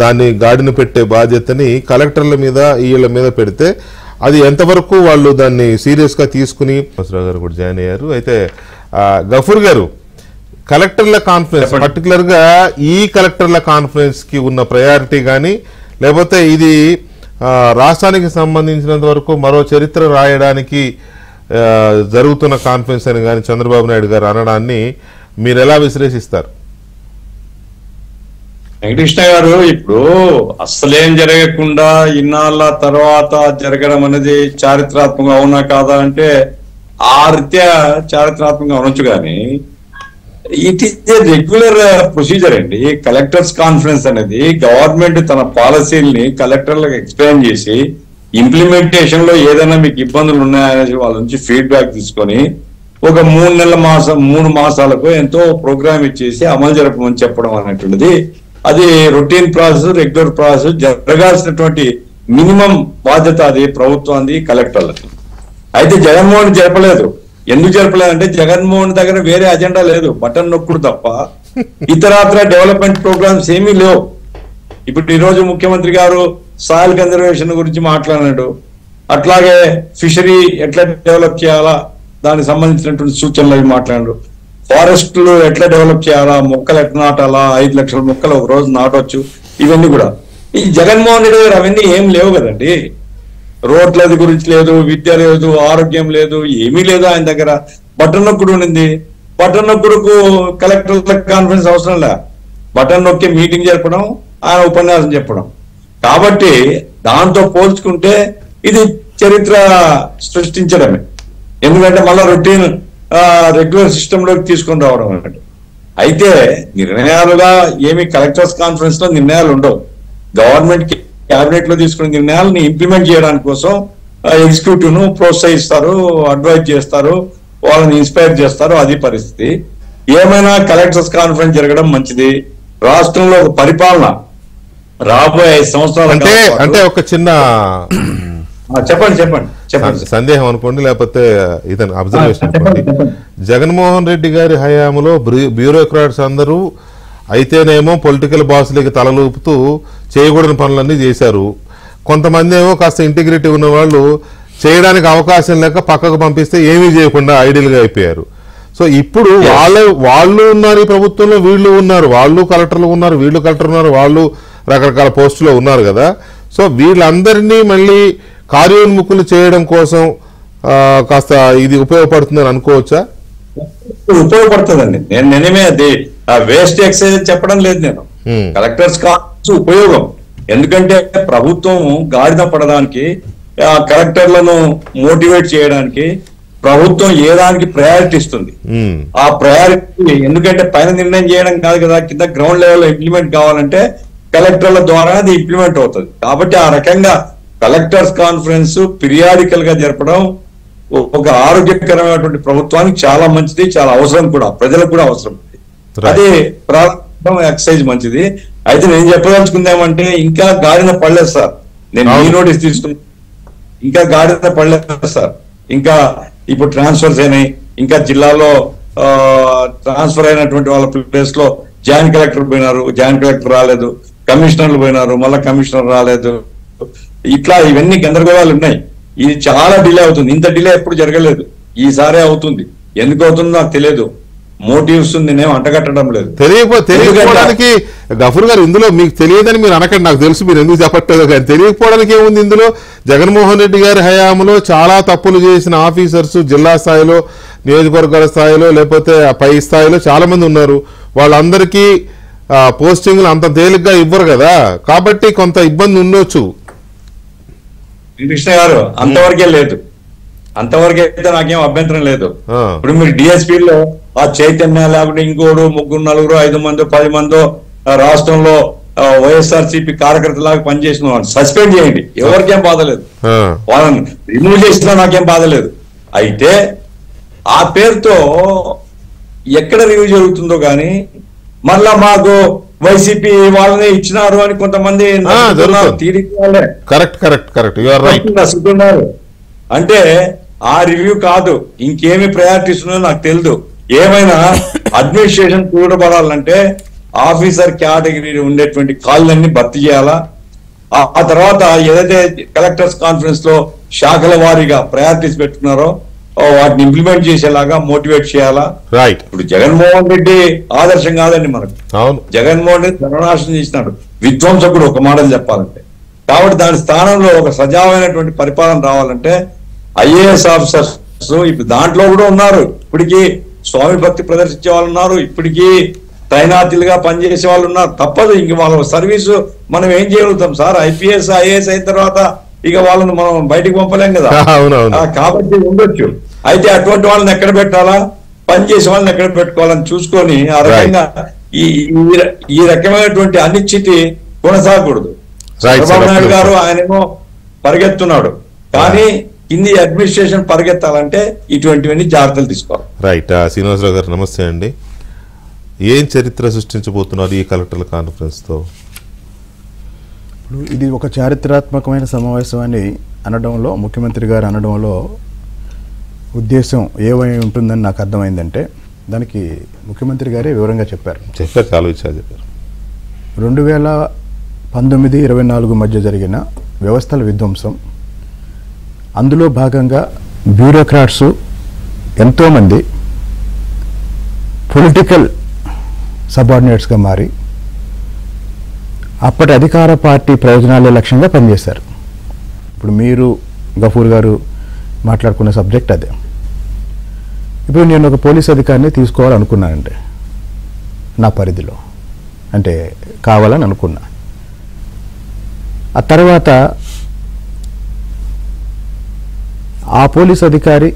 దాన్ని గాడిన పెట్టే బాధ్యతని కలెక్టర్ల మీద వీళ్ళ మీద పెడితే అది ఎంతవరకు వాళ్ళు దాన్ని సీరియస్గా తీసుకుని రావు గారు కూడా జాయిన్ అయ్యారు. అయితే గఫూర్ గారు, కలెక్టర్ల కాన్ఫరెన్స్ పర్టికులర్గా ఈ కలెక్టర్ల కాన్ఫరెన్స్కి ఉన్న ప్రయారిటీ కానీ లేకపోతే ఇది రాష్ట్రానికి సంబంధించినంత వరకు మరో చరిత్ర రాయడానికి జరుగుతున్న కాన్ఫరెన్స్ అని కానీ చంద్రబాబు నాయుడు గారు అనడాన్ని మీరు ఎలా విశ్లేషిస్తారు? వెంకటకృష్ణ గారు, ఇప్పుడు అస్సలేం జరగకుండా ఇన్నాళ్ళ తర్వాత జరగడం అనేది చారిత్రాత్మకంగా అవునా కాదా అంటే ఆ రీత్యా చారిత్రాత్మకంగా అనొచ్చు. కానీ it is a regular procedure అండి. కలెక్టర్స్ కాన్ఫరెన్స్ అనేది గవర్నమెంట్ తన పాలసీల్ని కలెక్టర్లకు ఎక్స్ప్లెయిన్ చేసి ఇంప్లిమెంటేషన్ లో ఏదైనా మీకు ఇబ్బందులు ఉన్నాయనేసి వాళ్ళ నుంచి ఫీడ్బ్యాక్ తీసుకొని ఒక 3 మాసాలకు ఎంతో ప్రోగ్రామ్ ఇచ్చేసి అమలు జరపమని చెప్పడం అనేటువంటిది అది రొటీన్ ప్రాసెస్, రెగ్యులర్ ప్రాసెస్, జరగాల్సినటువంటి మినిమం బాధ్యత అది ప్రభుత్వానికి, కలెక్టర్లకి. అయితే జగన్మోహన్ జరపలేదు. ఎందుకు జరపలేదంటే జగన్మోహన్ దగ్గర వేరే అజెండా లేదు, బటన్ నొక్కుడు తప్ప ఇతరాత్ర డెవలప్మెంట్ ప్రోగ్రామ్స్ ఏమీ లేవు. ఇప్పుడు ఈ రోజు ముఖ్యమంత్రి గారు సాయిల్ కన్జర్వేషన్ గురించి మాట్లాడినాడు. అట్లాగే ఫిషరీ ఎట్లా డెవలప్ చేయాలా దానికి సంబంధించినటువంటి సూచనలు అవి మాట్లాడారు. ఫారెస్ట్లు ఎట్లా డెవలప్ చేయాలా, మొక్కలు ఎట్లా నాటాలా, 5 లక్షల మొక్కలు ఒక రోజు నాటొచ్చు, ఇవన్నీ కూడా. ఈ జగన్మోహన్ రెడ్డి గారు అవన్నీ ఏం లేవు కదండి. రోడ్లది గురించి లేదు, విద్య లేదు, ఆరోగ్యం లేదు, ఏమీ లేదు ఆయన దగ్గర. బటన్ నొక్కుడు ఉండింది. బటన్ నొక్కుడుకు కలెక్టర్ల కాన్ఫరెన్స్ అవసరం లే, బటన్ నొక్కి మీటింగ్ జరపడం, ఆయన ఉపన్యాసం చెప్పడం. కాబట్టి దాంతో పోల్చుకుంటే ఇది చరిత్ర సృష్టించడమే. ఎందుకంటే మళ్ళా రొటీన్ రెగ్యులర్ సిస్టమ్ లోకి తీసుకొని రావడం అన్నట్టు. అయితే నిర్ణయాలుగా ఏమి కలెక్టర్స్ కాన్ఫరెన్స్ లో నిర్ణయాలు ఉండవు. గవర్నమెంట్ క్యాబినెట్ లో తీసుకునే నిర్ణయాలను ఇంప్లిమెంట్ చేయడానికి కోసం ఎగ్జిక్యూటివ్ ను ప్రోత్సహిస్తారు, అడ్వైజ్ చేస్తారు, వాళ్ళని ఇన్స్పైర్ చేస్తారు. అది పరిస్థితి. ఏమైనా కలెక్టర్స్ కాన్ఫరెన్స్ జరగడం మంచిది. రాష్ట్రంలో ఒక పరిపాలన రాబోయే 5 సంవత్సరాలు అంటే ఒక చిన్న చెప్పండి సందేహం అనుకోండి, లేకపోతే ఇతను అబ్జర్వేషన్ అనుకోండి. జగన్మోహన్ రెడ్డి గారి హయాంలో బ్యూరోక్రాట్స్ అందరూ అయితేనేమో పొలిటికల్ బాసులకి తలలూపుతూ చేయకూడని పనులన్నీ చేశారు. కొంతమంది ఏమో కాస్త ఇంటిగ్రిటీ ఉన్న వాళ్ళు చేయడానికి అవకాశం లేక పక్కకు పంపిస్తే ఏమీ చేయకుండా ఐడియల్ గా అయిపోయారు. సో ఇప్పుడు వాళ్ళు ఉన్నారు ఈ ప్రభుత్వంలో, వీళ్ళు ఉన్నారు, వాళ్ళు కలెక్టర్లు ఉన్నారు, వీళ్ళు కలెక్టర్ ఉన్నారు, వాళ్ళు రకరకాల పోస్టులో ఉన్నారు కదా. సో వీళ్ళందరినీ మళ్ళీ కార్యోన్ముఖులు చేయడం కోసం కాస్త ఇది ఉపయోగపడుతుందని అనుకోవచ్చా? ఉపయోగపడుతుందండి. నేనేమే అది వేస్ట్ ఎక్సైజ్ చెప్పడం లేదు. నేను కలెక్టర్స్ కావచ్చు ఉపయోగం. ఎందుకంటే ప్రభుత్వం గాడిన పడడానికి, కలెక్టర్లను మోటివేట్ చేయడానికి ప్రభుత్వం ఏ దానికి ప్రయారిటీ ఇస్తుంది. ఆ ప్రయారిటీ ఎందుకంటే పైన నిర్ణయం చేయడం కాదు కదా, కింద గ్రౌండ్ లెవెల్లో ఇంప్లిమెంట్ కావాలంటే కలెక్టర్ల ద్వారా అది ఇంప్లిమెంట్ అవుతుంది. కాబట్టి ఆ రకంగా కలెక్టర్స్ కాన్ఫరెన్స్ పీరియాడికల్ గా జరపడం ఒక ఆరోగ్యకరమైనటువంటి ప్రభుత్వానికి చాలా మంచిది, చాలా అవసరం కూడా, ప్రజలకు కూడా అవసరం. అదే ప్రారంభం ఎక్సైజ్ మంచిది. అయితే నేను చెప్పదలుచుకుందామంటే ఇంకా గాడిన పడలేదు సార్. నేను ఈ నోటీస్ తీసుకున్నా, ఇంకా గాడిన పడలేదు సార్. ఇంకా ఇప్పుడు ట్రాన్స్ఫర్స్ అయినాయి. ఇంకా జిల్లాలో ట్రాన్స్ఫర్ అయినటువంటి వాళ్ళ ప్లేస్ లో జాయింట్ కలెక్టర్ పోయినారు, జాయింట్ కలెక్టర్ రాలేదు. కమిషనర్లు పోయినారు, మళ్ళా కమిషనర్ రాలేదు. ఇట్లా ఇవన్నీ గందరగోళాలు ఉన్నాయి. ఇది చాలా డిలే అవుతుంది. ఇంత డిలే ఎప్పుడు జరగలేదు, ఈసారే అవుతుంది. ఎందుకు అవుతుందో నాకు తెలియదు. మోటివ్స్ నేనేం అంటగట్టడం లేదు. తెలియకపోవడానికి గఫూర్ గారు, ఇందులో మీకు తెలియదని మీరు అనకండి, నాకు తెలుసు మీరు ఎందుకు చెప్పట్లేదు. కానీ తెలియకపోవడానికి ఏముంది ఇందులో? జగన్మోహన్ రెడ్డి గారి హయాంలో చాలా తప్పులు చేసిన ఆఫీసర్స్ జిల్లా స్థాయిలో, నియోజకవర్గాల స్థాయిలో, లేకపోతే పై స్థాయిలో చాలా మంది ఉన్నారు. వాళ్ళందరికీ పోస్టింగ్లు అంత తేలిగ్గా ఇవ్వరు కదా, కాబట్టి కొంత ఇబ్బంది ఉండొచ్చు. కృష్ణ గారు అంతవరకే లేదు, అంతవరకైతే నాకేం అభ్యంతరం లేదు. ఇప్పుడు మీరు డిఎస్పీలో ఆ చైతన్య లేకుంటే ఇంకోడు 3, 4, 5 మందో 10 మందో రాష్ట్రంలో వైఎస్ఆర్సీపీ కార్యకర్తలాగా పనిచేసిన వాళ్ళు సస్పెండ్ చేయండి, ఎవరికేం బాధలేదు. వాళ్ళని రిమూవ్ చేసినా నాకేం బాధలేదు. అయితే ఆ పేరుతో ఎక్కడ రివ్యూ జరుగుతుందో కానీ మళ్ళా మాకు వైసీపీ వాళ్ళనే ఇచ్చినారు అని కొంతమంది అంటే ఆ రివ్యూ కాదు, ఇంకేమి ప్రయారిటీస్ ఉన్నాయో నాకు తెలియదు. ఏమైనా అడ్మినిస్ట్రేషన్ కూడబడాలంటే ఆఫీసర్ కేటగిరీ ఉండేటువంటి కాళ్ళన్నీ భర్తీ చేయాలా. ఆ తర్వాత ఏదైతే కలెక్టర్స్ కాన్ఫరెన్స్ లో శాఖల వారీగా ప్రయారిటీస్ పెట్టుకున్నారో వాటిని ఇంప్లిమెంట్ చేసేలాగా మోటివేట్ చేయాలా. రైట్. ఇప్పుడు జగన్మోహన్ రెడ్డి ఆదర్శం కాదండి మనకు. జగన్మోహన్ రెడ్డి ధననాశనం చేసినాడు, విధ్వంసకుడు ఒక మాటలు చెప్పాలంటే. కాబట్టి దాని స్థానంలో ఒక సజావైనటువంటి పరిపాలన రావాలంటే ఐఏఎస్ ఆఫీసర్స్ ఇప్పుడు దాంట్లో కూడా ఉన్నారు. ఇప్పటికీ స్వామి భక్తి ప్రదర్శించే వాళ్ళు ఉన్నారు, ఇప్పటికీ తైనాతీలుగా పనిచేసే వాళ్ళు ఉన్నారు. తప్పదు, ఇంక వాళ్ళ సర్వీసు మనం ఏం చేయగలుగుతాం సార్? ఐపీఎస్ ఐఏఎస్ అయిన తర్వాత ఇక వాళ్ళని మనం బయటికి పంపలేం కదా. కాబట్టి ఉండొచ్చు. అయితే అటువంటి వాళ్ళని ఎక్కడ పెట్టాలా? పనిచేసే వాళ్ళని ఎక్కడ పెట్టుకోవాలని చూసుకొని ఆ రకంగా ఈ రకమైనటువంటి అనిశ్చితి కొనసాగకూడదు. చంద్రబాబు నాయుడు గారు ఆయనేమో పరిగెత్తున్నాడు, కానీ కింది అడ్మినిస్ట్రేషన్ పరిగెత్తాలంటే ఇటువంటివన్నీ జాగ్రత్తలు తీసుకోవాలి. రైట్. శ్రీనివాసరావు గారు నమస్తే అండి. ఏం చరిత్ర సృష్టించబోతున్నారు ఈ కలెక్టర్ల కాన్ఫరెన్స్తో? ఇప్పుడు ఇది ఒక చారిత్రాత్మకమైన సమావేశం అని అనడంలో, ముఖ్యమంత్రి గారు అనడంలో ఉద్దేశం ఏమై ఉంటుందని నాకు అర్థమైందంటే, దానికి ముఖ్యమంత్రి గారే వివరంగా చెప్పారు. చాలా విషయాలు చెప్పారు. 2019-24 మధ్య జరిగిన వ్యవస్థల విధ్వంసం, అందులో భాగంగా బ్యూరోక్రాట్స్ ఎంతోమంది పొలిటికల్ సబార్డినేట్స్గా మారి అప్పటి అధికార పార్టీ ప్రయోజనాలే లక్ష్యంగా పనిచేశారు. ఇప్పుడు మీరు గఫూర్ గారు మాట్లాడుకున్న సబ్జెక్ట్ అదే. ఇప్పుడు నేను ఒక పోలీస్ అధికారిని తీసుకోవాలనుకున్నానంటే నా పరిధిలో, అంటే కావాలని అనుకున్నా. ఆ తర్వాత ఆ పోలీస్ అధికారి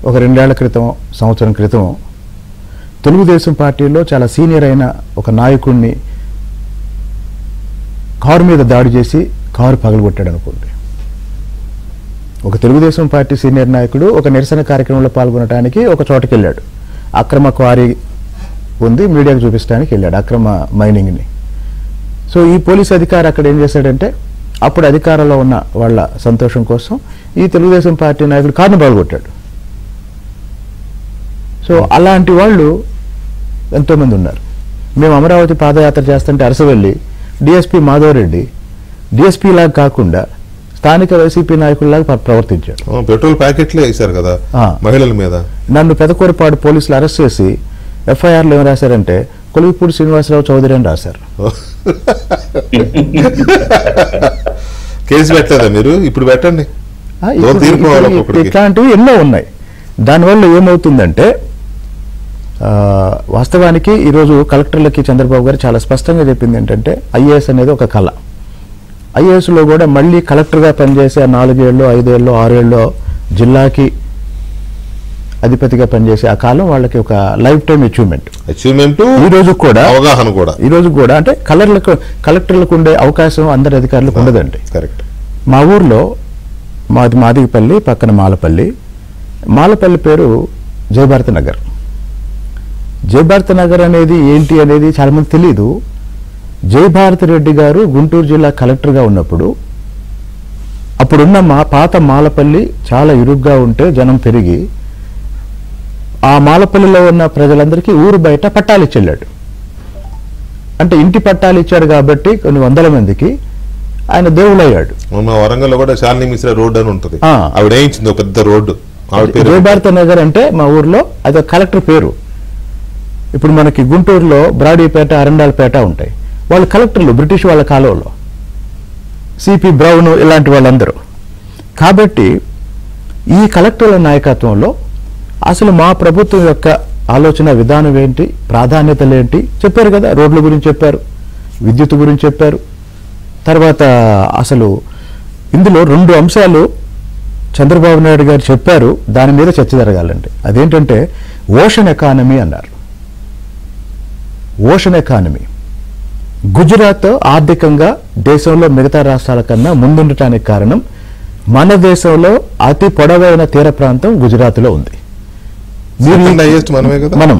ఒక 2 ఏళ్ల క్రితం, సంవత్సరం క్రితం తెలుగుదేశం పార్టీలో చాలా సీనియర్ అయిన ఒక నాయకుడిని కారు మీద దాడి చేసి కారు పగలగొట్టాడు అనుకోండి. ఒక తెలుగుదేశం పార్టీ సీనియర్ నాయకుడు ఒక నిరసన కార్యక్రమంలో పాల్గొనడానికి ఒక చోటకి వెళ్ళాడు. అక్రమ క్వారీ ఉంది, మీడియాకు చూపించడానికి వెళ్ళాడు, అక్రమ మైనింగ్ని. సో ఈ పోలీస్ అధికారి అక్కడ ఏం చేశాడంటే, అప్పుడు అధికారంలో ఉన్న వాళ్ళ సంతోషం కోసం ఈ తెలుగుదేశం పార్టీ నాయకుడు కారును పగలగొట్టాడు. సో అలాంటి వాళ్ళు ఎంతోమంది ఉన్నారు. మేము అమరావతి పాదయాత్ర చేస్తుంటే అరసవెల్లి డిఎస్పీ మాధవరెడ్డి డిఎస్పీ లాగా కాకుండా స్థానిక వైసీపీ నాయకుల్లాగా ప్రవర్తించాడు. పెట్రోల్ ప్యాకెట్లే వేశారు కదా మహిళల మీద. నన్ను పెదకూరపాడు పోలీసులు అరెస్ట్ చేసి ఎఫ్ఐఆర్లు ఏం రాశారంటే కొలుగుపూడి శ్రీనివాసరావు చౌదరి అని రాశారు. కేసు పెట్టలేదా మీరు? ఇప్పుడు పెట్టండి. ఇట్లాంటివి ఎన్నో ఉన్నాయి. దానివల్ల ఏమవుతుందంటే, వాస్తవానికి ఈరోజు కలెక్టర్లకి చంద్రబాబు గారు చాలా స్పష్టంగా చెప్పింది ఏంటంటే, ఐఏఎస్ అనేది ఒక కళ. ఐఏఎస్లో కూడా మళ్ళీ కలెక్టర్గా పనిచేసే 4 ఏళ్ళు 5 ఏళ్ళు 6 ఏళ్ళు జిల్లాకి అధిపతిగా పనిచేసే ఆ కాలం వాళ్ళకి ఒక లైఫ్ టైం అచీవ్మెంట్. ఈ రోజు కూడా అవగాహన కూడా, ఈ రోజు కూడా అంటే కలెక్టర్లకు ఉండే అవకాశం అందరి అధికారులకు ఉండదండి. కరెక్ట్. మా ఊర్లో మాదిగపల్లి పక్కన మాలపల్లి పేరు జయభారత నగర్. జయభారత నగర్ అనేది ఏంటి అనేది చాలా మంది తెలియదు. జయభారత రెడ్డి గారు గుంటూరు జిల్లా కలెక్టర్గా ఉన్నప్పుడు అప్పుడున్న పాత మాలపల్లి చాలా ఇరుగ్గా ఉంటే జనం పెరిగి ఆ మాలపల్లిలో ఉన్న ప్రజలందరికీ ఊరు బయట పట్టాలు ఇచ్చెళ్ళాడు. అంటే ఇంటి పట్టాలు ఇచ్చాడు కాబట్టి కొన్ని వందల మందికి ఆయన దేవుడయ్యాడు. వరంగల్లో కూడా శాలిని మిశ్రా రోడ్ అని ఉంటుంది, ఆవిడ వేయించింది ఒక పెద్ద రోడ్డు. జయభారత నగర్ అంటే మా ఊర్లో అది కలెక్టర్ పేరు. ఇప్పుడు మనకి గుంటూరులో బ్రాడీపేట అరండాలపేట ఉంటాయి, వాళ్ళు కలెక్టర్లు బ్రిటిష్ వాళ్ళ కాలంలో, సిపి బ్రౌన్ ఇలాంటి వాళ్ళందరూ. కాబట్టి ఈ కలెక్టర్ల నాయకత్వంలో అసలు మా ప్రభుత్వం యొక్క ఆలోచన విధానం ఏంటి, ప్రాధాన్యతలు ఏంటి చెప్పారు కదా. రోడ్ల గురించి చెప్పారు, విద్యుత్ గురించి చెప్పారు. తర్వాత అసలు ఇందులో 2 అంశాలు చంద్రబాబు నాయుడు గారు చెప్పారు, దాని మీద చర్చ జరగాలండి. అదేంటంటే ఓషన్ ఎకానమీ అన్నారు. ఓషన్ ఎకానమీ, గుజరాత్ ఆర్థికంగా దేశంలో మిగతా రాష్ట్రాల కన్నా ముందుండటానికి కారణం మన దేశంలో అతి పొడవైన తీర ప్రాంతం గుజరాత్లో ఉంది. మనం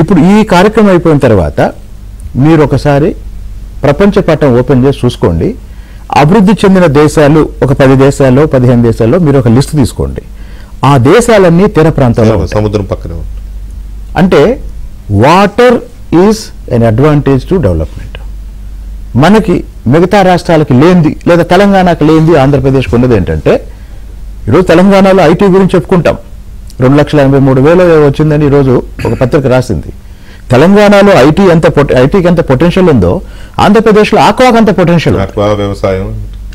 ఇప్పుడు ఈ కార్యక్రమం అయిపోయిన తర్వాత మీరు ఒకసారి ప్రపంచ పటం ఓపెన్ చేసి చూసుకోండి. అభివృద్ధి చెందిన దేశాలు ఒక 10 దేశాల్లో 15 దేశాల్లో మీరు ఒక లిస్ట్ తీసుకోండి. ఆ దేశాలన్నీ తీర ప్రాంతాల్లో సముద్రం పక్కన. అంటే water is N advantage to development. మనకి మిగతా రాష్ట్రాలకి లేనిది లేదా తెలంగాణకి లేనిది ఆంధ్రప్రదేశ్కి ఉన్నది ఏంటంటే, ఈరోజు తెలంగాణలో ఐటీ గురించి చెప్పుకుంటాం. 2,83,000 వచ్చిందని ఈరోజు ఒక పత్రిక రాసింది. తెలంగాణలో ఐటీకి ఎంత పొటెన్షియల్ ఉందో ఆంధ్రప్రదేశ్లో ఆక్వాకి అంత పొటెన్షియల్ ఉంది.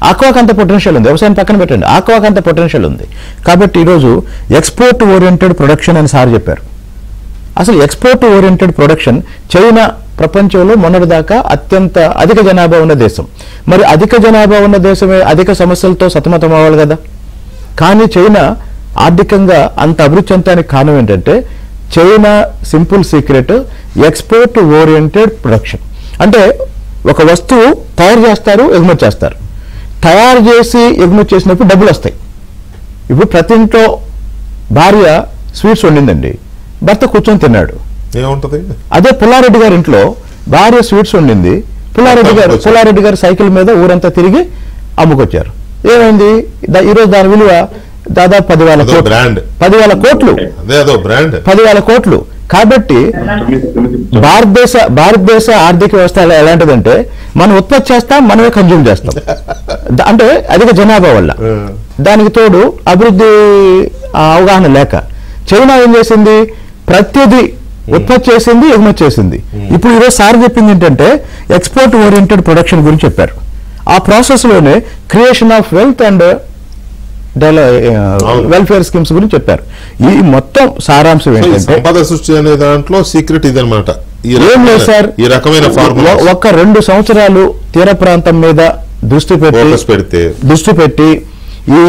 ఆక్వాకి అంత పొటెన్షియల్ ఉంది. వ్యవసాయం పక్కన పెట్టండి, ఆక్వాకి అంత పొటెన్షియల్ ఉంది. కాబట్టి ఈరోజు ఎక్స్పోర్ట్ ఓరియంటెడ్ ప్రొడక్షన్ అని సార్ చెప్పారు. అసలు ఎక్స్పోర్ట్ ఓరియంటెడ్ ప్రొడక్షన్ చైనా ప్రపంచంలో మొన్నటిదాకా అధిక జనాభా ఉన్న దేశం. మరి అధిక జనాభా ఉన్న దేశమే అధిక సమస్యలతో సతమతం అవ్వాలి కదా. కానీ చైనా ఆర్థికంగా అంత అభివృద్ధి చెందడానికి కారణం ఏంటంటే China simple secret export oriented production. అంటే ఒక వస్తువు తయారు చేస్తారు, ఎగుమతి చేస్తారు. తయారు చేసి ఎగుమతి చేసినప్పుడు డబ్బులు వస్తాయి. ఇప్పుడు ప్రతి ఇంట్లో భార్య స్వీట్స్ వండిందండి, భర్త కూర్చొని తిన్నాడు. ఏముంటది? అదే పుల్లారెడ్డి గారి ఇంట్లో భార్య స్వీట్స్ వండింది, పుల్లారెడ్డి గారు సైకిల్ మీద ఊరంతా తిరిగి అమ్ముకొచ్చారు. ఏమైంది? ఈరోజు దాని విలువ దాదాపు 10,000 కోట్లు. 10,000 కోట్లు, 10,000 కోట్లు. కాబట్టి భారతదేశ ఆర్థిక వ్యవస్థ ఎలాంటిదంటే మనం ఉత్పత్తి చేస్తాం, మనమే కన్జ్యూమ్ చేస్తాం. అంటే అధిక జనాభా వల్ల, దానికి తోడు అభివృద్ధి అవగాహన లేక చైనా ఏం చేసింది? ప్రతిదీ ఉత్పత్తి చేసింది, ఎగుమతి చేసింది. ఇప్పుడు ఈరోజు సార్ చెప్పింది ఏంటంటే ఎక్స్పోర్ట్ ఓరియంటెడ్ ప్రొడక్షన్ గురించి చెప్పారు. ఆ ప్రాసెస్ లోనే creation of wealth and welfare schemes గురించి చెప్పారు. ఈ మొత్తం సారాంశం ఏంటంటే సంపద సృష్టి అనే దాంట్లో సీక్రెట్ ఇదన్నమాట. ఏం లేదు సార్, ఈ రకమైన ఒక 2 సంవత్సరాలు తీర ప్రాంతం మీద దృష్టి పెట్టి ఈ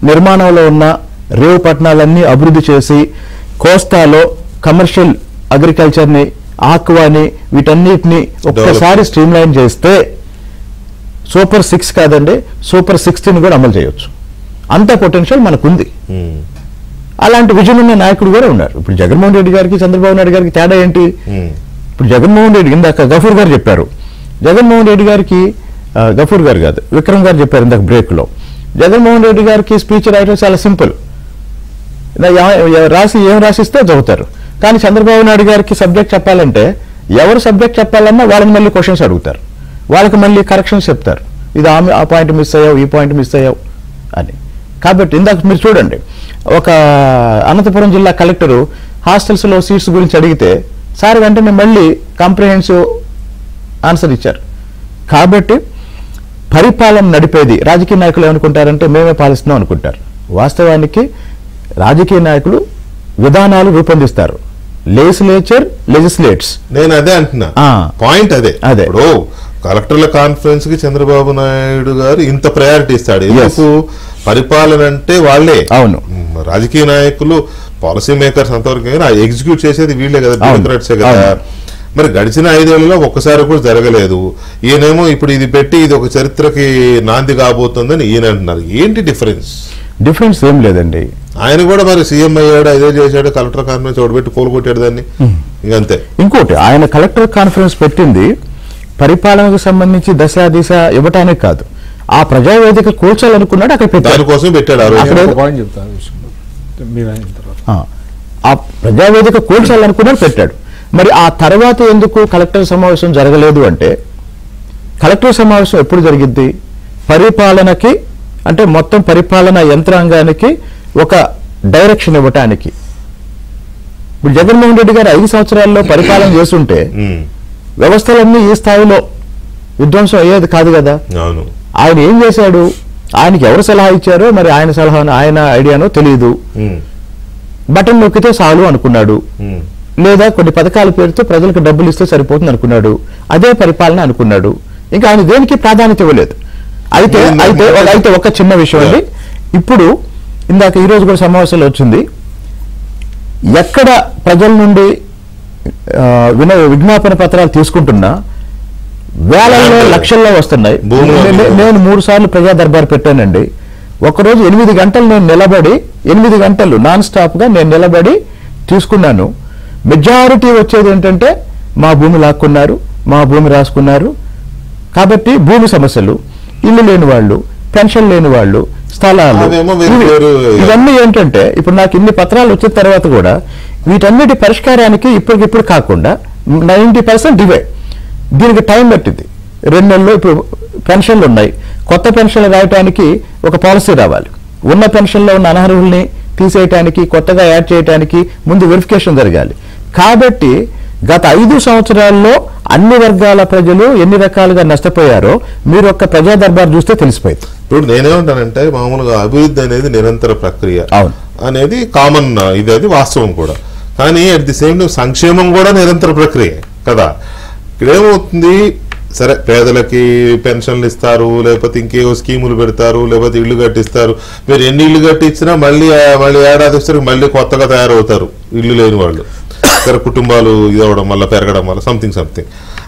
నిర్మాణంలో ఉన్న రేవు పట్టణాలన్నీ అభివృద్ధి చేసి కోస్తాలో కమర్షియల్ అగ్రికల్చర్ ని, ఆక్వాని, వీటన్నిటిని ఒక్కసారి స్ట్రీమ్ లైన్ చేస్తే సూపర్ 6 కాదండి, సూపర్ 16 కూడా అమలు చేయొచ్చు. అంత పొటెన్షియల్ మనకుంది. అలాంటి విజన్ ఉన్న నాయకుడు కూడా ఉన్నారు. ఇప్పుడు జగన్మోహన్ రెడ్డి గారికి చంద్రబాబు నాయుడు గారికి తేడా ఏంటి? ఇప్పుడు జగన్మోహన్ రెడ్డి, ఇందాక గఫూర్ గారు చెప్పారు, జగన్మోహన్ రెడ్డి గారికి, గఫూర్ గారు కాదు విక్రమ్ గారు చెప్పారు ఇందాక బ్రేక్ లో, జగన్మోహన్ రెడ్డి గారికి స్పీచ్ రాయడం చాలా సింపుల్, ఏం రాసిస్తే చదువుతారు. కానీ చంద్రబాబు నాయుడు గారికి సబ్జెక్ట్ చెప్పాలంటే ఎవరు సబ్జెక్ట్ చెప్పాలన్నా వాళ్ళని మళ్ళీ క్వశ్చన్స్ అడుగుతారు, వాళ్ళకి మళ్ళీ కరెక్షన్స్ చెప్తారు, ఇది ఆ పాయింట్ మిస్ అయ్యావు, ఈ పాయింట్ మిస్ అయ్యావు అని. కాబట్టి ఇందాక మీరు చూడండి, ఒక అనంతపురం జిల్లా కలెక్టరు హాస్టల్స్లో సీట్స్ గురించి అడిగితే సార్ వెంటనే మళ్ళీ కాంప్రిహెన్సివ్ ఆన్సర్ ఇచ్చారు. కాబట్టి పరిపాలన నడిపేది రాజకీయ నాయకులు ఏమనుకుంటారంటే మేమే పాలిస్తున్నాం అనుకుంటారు. వాస్తవానికి రాజకీయ నాయకులు విధానాలు రూపొందిస్తారు, లెజిస్లేట్స్. నేను అదే అంటున్నా, పాయింట్ అదే. ఇప్పుడు కలెక్టర్ల కాన్ఫరెన్స్ కి చంద్రబాబు నాయుడు గారు ఇంత ప్రయారిటీ ఇస్తాడు. ఎందుకు? పరిపాలన అంటే వాళ్ళే. అవును, రాజకీయ నాయకులు, పాలసీ మేకర్స్ అంతవరకు ఎగ్జిక్యూట్ చేసేది వీళ్ళే కదా, బ్యూరోక్రాట్సే కదా. మరి గడిచిన 5 ఏళ్లలో ఒక్కసారి కూడా జరగలేదు. ఈయనేమో ఇప్పుడు ఇది పెట్టి ఇది ఒక చరిత్రకి నాంది కాబోతుందని ఈయన అంటున్నారు. ఏంటి డిఫరెన్స్? ఏం లేదండి. ఆయన కూడా మరి సీఎం అయ్యాడు, అదే చేశాడు, కలెక్టర్ కాన్ఫరెన్స్ ఓడిపెట్టి కోలుకొట్టాడు దాన్ని, ఇంకంతే. ఇంకోటి, ఆయన కలెక్టర్ కాన్ఫరెన్స్ పెట్టింది పరిపాలనకు సంబంధించి దశ దిశ ఇవ్వటానికి కాదు, ఆ ప్రజావేదిక కూర్చోాలనుకున్నాడు, అక్కడ పెట్టాడు, దానికోసం పెట్టాడు. ఆ ప్రజావేదిక కూర్చోాలనుకున్నాడు, పెట్టాడు. మరి ఆ తర్వాత ఎందుకు కలెక్టర్ సమావేశం జరగలేదు అంటే, కలెక్టర్ సమావేశం ఎప్పుడు జరిగింది? పరిపాలనకి, అంటే మొత్తం పరిపాలన యంత్రాంగానికి ఒక డైరెక్షన్ ఇవ్వటానికి. ఇప్పుడు జగన్మోహన్ రెడ్డి గారు 5 సంవత్సరాల్లో పరిపాలన చేస్తుంటే వ్యవస్థలన్నీ ఈ స్థాయిలో విధ్వంసం అయ్యేది కాదు కదా. ఆయన ఏం చేశాడు? ఆయనకి ఎవరు సలహా ఇచ్చారో మరి ఆయన సలహా, ఆయన ఐడియానో తెలియదు. బటన్ నొక్కితే చాలు అనుకున్నాడు, లేదా కొన్ని పథకాల పేరుతో ప్రజలకు డబ్బులు ఇస్తే సరిపోతుంది అనుకున్నాడు, అదే పరిపాలన అనుకున్నాడు. ఇంకా ఆయన దేనికి ప్రాధాన్యత ఇవ్వలేదు. అయితే ఒక చిన్న విషయం అండి, ఇప్పుడు ఇందాక ఈ రోజు కూడా సమావేశంలో వచ్చింది, ఎక్కడ ప్రజల నుండి విజ్ఞాపన పత్రాలు తీసుకుంటున్నా వేలల్లో లక్షల్లో వస్తున్నాయి. నేను 3 సార్లు ప్రజా దర్బార్ పెట్టానండి. ఒకరోజు 8 గంటలు నేను నిలబడి, 8 గంటలు నాన్ స్టాప్ గా నేను నిలబడి తీసుకున్నాను. మెజారిటీ వచ్చేది ఏంటంటే మా భూమి లాక్కున్నారు, మా భూమి రాసుకున్నారు. కాబట్టి భూమి సమస్యలు, ఇల్లు లేని వాళ్ళు, పెన్షన్ లేని వాళ్ళు, స్థలాలు, ఇవన్నీ ఏంటంటే ఇప్పుడు నాకు ఇన్ని పత్రాలు వచ్చిన తర్వాత కూడా వీటన్నిటి పరిష్కారానికి ఇప్పటికిప్పుడు కాకుండా 90% డివే. దీనికి టైం పట్టింది, 2 నెలల్లో. ఇప్పుడు పెన్షన్లు ఉన్నాయి, కొత్త పెన్షన్లు రాయటానికి ఒక పాలసీ రావాలి, ఉన్న పెన్షన్లో ఉన్న అనర్హుల్ని తీసేయటానికి, కొత్తగా యాడ్ చేయడానికి ముందు వెరిఫికేషన్ జరగాలి. కాబట్టి గత 5 సంవత్సరాల్లో అన్ని వర్గాల ప్రజలు ఎన్ని రకాలుగా నష్టపోయారో మీరు ఒక్క ప్రజా దర్బార్ చూస్తే తెలిసిపోయింది. ఇప్పుడు నేనేమంటానంటే, మామూలుగా అభివృద్ధి అనేది నిరంతర ప్రక్రియ అనేది కామన్, ఇది వాస్తవం కూడా. కానీ అట్ ది సేమ్ టైం సంక్షేమం కూడా నిరంతర ప్రక్రియ కదా. ఇక్కడేమవుతుంది, సరే పేదలకి పెన్షన్లు ఇస్తారు, లేకపోతే ఇంకేవో స్కీములు పెడతారు, లేకపోతే ఇల్లు కట్టిస్తారు. మీరు ఎన్ని ఇల్లు కట్టించినా మళ్ళీ ఏడాది వచ్చేసరికి మళ్ళీ కొత్తగా తయారవుతారు ఇల్లు లేని వాళ్ళు. ఇతర కుటుంబాలు ఇదవడం వల్ల, పెరగడం వల్ల సంథింగ్.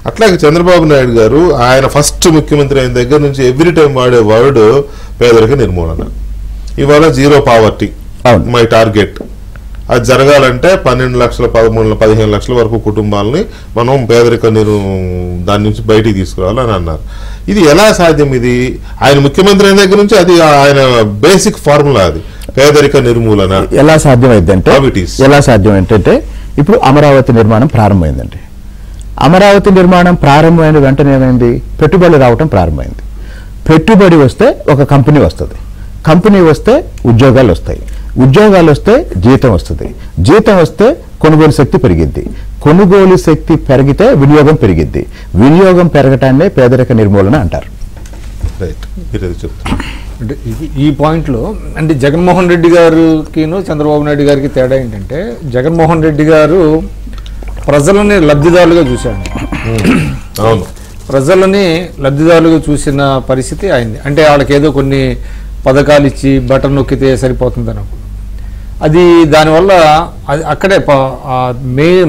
అట్లాగే చంద్రబాబు నాయుడు గారు ఆయన ఫస్ట్ ముఖ్యమంత్రి అయిన దగ్గర నుంచి ఎవ్రీ టైం వాడే వర్డ్ పేదరిక నిర్మూలన. ఇవాళ జీరో పావర్టీ మై టార్గెట్. అది జరగాలంటే 12 లక్షల 15 లక్షల వరకు కుటుంబాలని మనం పేదరిక దాని నుంచి బయటికి తీసుకురావాలని అన్నారు. ఇది ఎలా సాధ్యం? ఇది ఆయన ముఖ్యమంత్రి అయిన దగ్గర నుంచి అది ఆయన బేసిక్ ఫార్ములా. అది పేదరిక నిర్మూలన ఎలా సాధ్యం ఏంటంటే ఇప్పుడు అమరావతి నిర్మాణం ప్రారంభమైందండి. అమరావతి నిర్మాణం ప్రారంభమైన వెంటనే ఏమైంది? పెట్టుబడి రావటం ప్రారంభమైంది. పెట్టుబడి వస్తే ఒక కంపెనీ వస్తుంది, కంపెనీ వస్తే ఉద్యోగాలు వస్తాయి, ఉద్యోగాలు వస్తే జీతం వస్తుంది, జీతం వస్తే కొనుగోలు శక్తి పెరిగిద్ది, కొనుగోలు శక్తి పెరిగితే వినియోగం పెరిగిద్ది, వినియోగం పెరగటాన్నే పేదరిక నిర్మూలన అంటారు. అంటే ఈ పాయింట్లో అంటే జగన్మోహన్ రెడ్డి గారికిను చంద్రబాబు నాయుడు గారికి తేడా ఏంటంటే, జగన్మోహన్ రెడ్డి గారు ప్రజలని లబ్ధిదారులుగా చూశాడు. అవును, ప్రజలని లబ్ధిదారులుగా చూసిన పరిస్థితి అయింది. అంటే వాళ్ళకి ఏదో కొన్ని పథకాలు ఇచ్చి బటన్ నొక్కితే సరిపోతుందని. అది దానివల్ల అది అక్కడే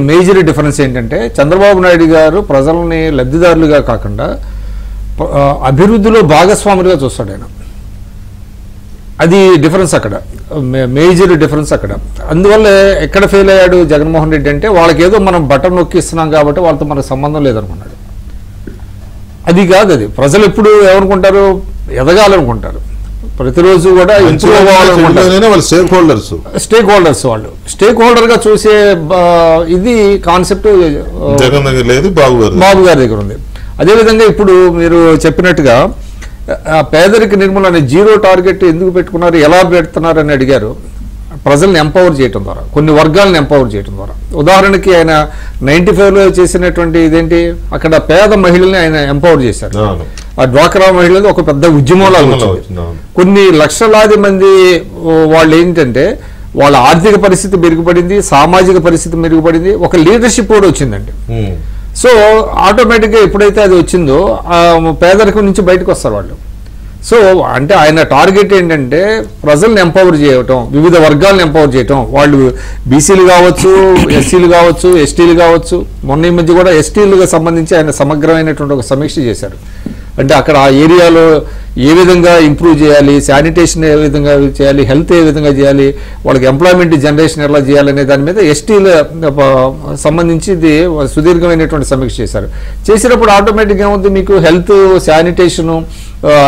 మేజర్ డిఫరెన్స్ ఏంటంటే, చంద్రబాబు నాయుడు గారు ప్రజలని లబ్ధిదారులుగా కాకుండా అభివృద్ధిలో భాగస్వాములుగా చూస్తాడు ఆయన. అది డిఫరెన్స్ అక్కడ, మేజర్ డిఫరెన్స్ అక్కడ. అందువల్ల ఎక్కడ ఫెయిల్ అయ్యాడు జగన్మోహన్ రెడ్డి అంటే, వాళ్ళకి ఏదో మనం బటన్ నొక్కిస్తున్నాం కాబట్టి వాళ్ళతో మనకు సంబంధం లేదనుకున్నాడు. అది కాదు. అది ప్రజలు ఎప్పుడు ఏమనుకుంటారు? ఎదగాలనుకుంటారు. ప్రతిరోజు కూడా ఇంప్రూవ్ అవ్వాలనుకుంటారు. స్టేక్ హోల్డర్స్ వాళ్ళు స్టేక్ హోల్డర్ గా చూసే ఇది కాన్సెప్ట్ బాబు గారి దగ్గర ఉంది. అదేవిధంగా ఇప్పుడు మీరు చెప్పినట్టుగా పేదరిక నిర్మూలన జీరో టార్గెట్ ఎందుకు పెట్టుకున్నారు, ఎలా పెడుతున్నారు అని అడిగారు. ప్రజల్ని ఎంపవర్ చేయడం ద్వారా, కొన్ని వర్గాలను ఎంపవర్ చేయడం ద్వారా. ఉదాహరణకి ఆయన 95లో చేసినటువంటి ఇదేంటి, అక్కడ పేద మహిళల్ని ఆయన ఎంపవర్ చేశారు. ఆ డ్వాక్రా మహిళలు ఒక పెద్ద ఉద్యమంలాగా వచ్చింది. కొన్ని లక్షలాది మంది వాళ్ళు ఏంటంటే వాళ్ళ ఆర్థిక పరిస్థితి మెరుగుపడింది, సామాజిక పరిస్థితి మెరుగుపడింది, ఒక లీడర్షిప్ కూడా వచ్చిందండి. సో ఆటోమేటిక్గా ఎప్పుడైతే అది వచ్చిందో పేదరికం నుంచి బయటకు వస్తారు వాళ్ళు. సో అంటే ఆయన టార్గెట్ ఏంటంటే ప్రజల్ని ఎంపవర్ చేయటం, వివిధ వర్గాలను ఎంపవర్ చేయటం. వాళ్ళు బీసీలు కావచ్చు, ఎస్సీలు కావచ్చు, ఎస్టీలు కావచ్చు. మొన్న ఈ మధ్య కూడా ఎస్టీలుగా సంబంధించి ఆయన సమగ్రమైనటువంటి ఒక సమీక్ష చేశారు. అంటే అక్కడ ఆ ఏరియాలో ఏ విధంగా ఇంప్రూవ్ చేయాలి, శానిటేషన్ ఏ విధంగా చేయాలి, హెల్త్ ఏ విధంగా చేయాలి, వాళ్ళకి ఎంప్లాయ్మెంట్ జనరేషన్ ఎలా చేయాలనే దాని మీద ఎస్టీల సంబంధించి ఇది సుదీర్ఘమైనటువంటి సమీక్ష చేశారు. చేసినప్పుడు ఆటోమేటిక్గా ఏమవుతుంది, మీకు హెల్త్, శానిటేషను,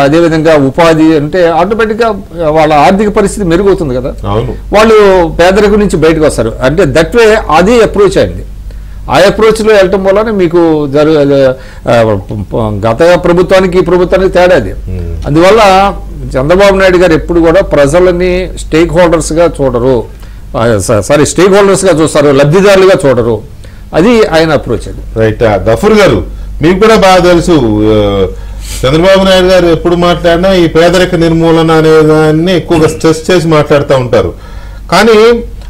అదేవిధంగా ఉపాధి అంటే ఆటోమేటిక్గా వాళ్ళ ఆర్థిక పరిస్థితి మెరుగవుతుంది కదా, వాళ్ళు పేదరికం నుంచి బయటకు వస్తారు. అంటే దట్ వే అది అప్రోచ్ అయింది. ఆ అప్రోచ్లో వెళ్ళటం వల్ల మీకు గత ప్రభుత్వానికి ఈ ప్రభుత్వానికి తేడా అది. అందువల్ల చంద్రబాబు నాయుడు గారు ఎప్పుడు కూడా ప్రజలని స్టేక్ హోల్డర్స్గా చూడరు, స్టేక్ హోల్డర్స్గా చూస్తారు, లబ్ధిదారులుగా చూడరు. అది ఆయన అప్రోచ్. అది రైట్. గఫూర్ గారు, మీకు కూడా బాగా తెలుసు, చంద్రబాబు నాయుడు గారు ఎప్పుడు మాట్లాడినా ఈ పేదరిక నిర్మూలన అనే దాన్ని ఎక్కువగా స్ట్రెస్ చేసి మాట్లాడుతూ ఉంటారు. కానీ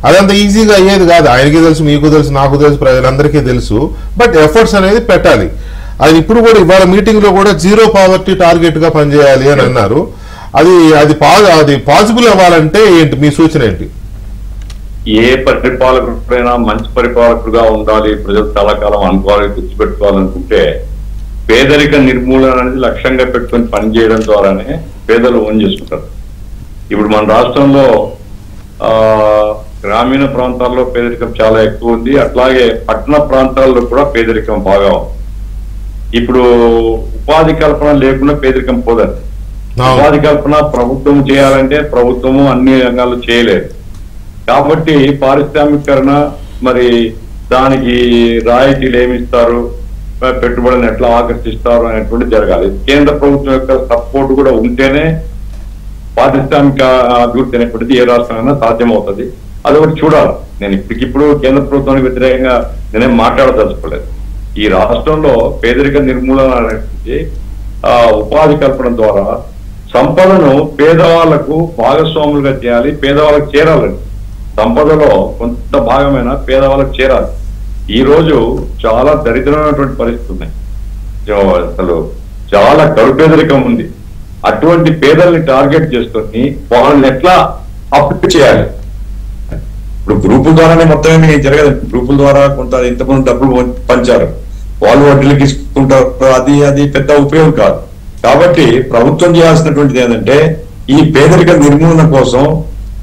అదంత ఈజీగా అయ్యేది కాదు. ఆయనకి తెలుసు, మీకు తెలుసు, నాకు తెలుసు, ప్రజలందరికీ తెలుసు. బట్ ఎఫర్ట్స్ అనేది పెట్టాలి. అది ఇప్పుడు కూడా ఇవాళ మీటింగ్ లో కూడా జీరో పావర్టీ టార్గెట్ గా పనిచేయాలి అని అన్నారు. అది పాసిబుల్ అవ్వాలంటే ఏంటి మీ సూచన ఏంటి? ఏ పరిపాలకుడైనా మంచి పరిపాలకుడుగా ఉండాలి, ప్రజలు చాలా కాలం అనుకోవాలి, గుర్తుపెట్టుకోవాలనుకుంటే పేదరిక నిర్మూలన అనేది లక్ష్యంగా పెట్టుకొని పనిచేయడం ద్వారానే పేదలు ఓన్ చేసుకుంటారు. ఇప్పుడు మన రాష్ట్రంలో గ్రామీణ ప్రాంతాల్లో పేదరికం చాలా ఎక్కువ ఉంది, అట్లాగే పట్టణ ప్రాంతాల్లో కూడా పేదరికం బాగా ఉంది. ఇప్పుడు ఉపాధి కల్పన లేకుండా పేదరికం పోదండి. ఉపాధి కల్పన ప్రభుత్వం చేయాలంటే ప్రభుత్వము అన్ని రంగాల్లో చేయలేదు. కాబట్టి పారిశ్రామికరణ, మరి దానికి రాయితీలు ఏమిస్తారు, పెట్టుబడిని ఎట్లా ఆకర్షిస్తారు అనేటువంటి జరగాలి. కేంద్ర ప్రభుత్వం యొక్క సపోర్ట్ కూడా ఉంటేనే పారిశ్రామిక అభివృద్ధి అనేటువంటిది ఏ రాష్ట్రమైనా సాధ్యమవుతుంది. అదొకటి చూడాలి. నేను ఇప్పటికిప్పుడు కేంద్ర ప్రభుత్వానికి వ్యతిరేకంగా నేనేం మాట్లాడదలుచుకోలేదు. ఈ రాష్ట్రంలో పేదరిక నిర్మూలన అనేది ఉపాధి కల్పన ద్వారా సంపదను పేదవాళ్లకు భాగస్వాములుగా చేయాలి, పేదవాళ్ళకు చేరాలండి. సంపదలో కొంత భాగమైన పేదవాళ్ళకు చేరాలి. ఈ రోజు చాలా దరిద్రమైనటువంటి పరిస్థితులు ఉన్నాయి. అసలు చాలా కరుపేదరికం ఉంది. అటువంటి పేదల్ని టార్గెట్ చేసుకొని వాళ్ళని ఎట్లా అప్పు చేయాలి? ఇప్పుడు గ్రూపుల ద్వారానే మొత్తం ఏమి జరగదు. గ్రూపుల ద్వారా కొంత ఇంతమంది డబ్బులు పంచారు, వాళ్ళు వడ్డీలకు తీసుకుంటారు, అది పెద్ద ఉపయోగం కాదు. కాబట్టి ప్రభుత్వం చేయాల్సినటువంటిది ఏంటంటే ఈ పేదరిక నిర్మూలన కోసం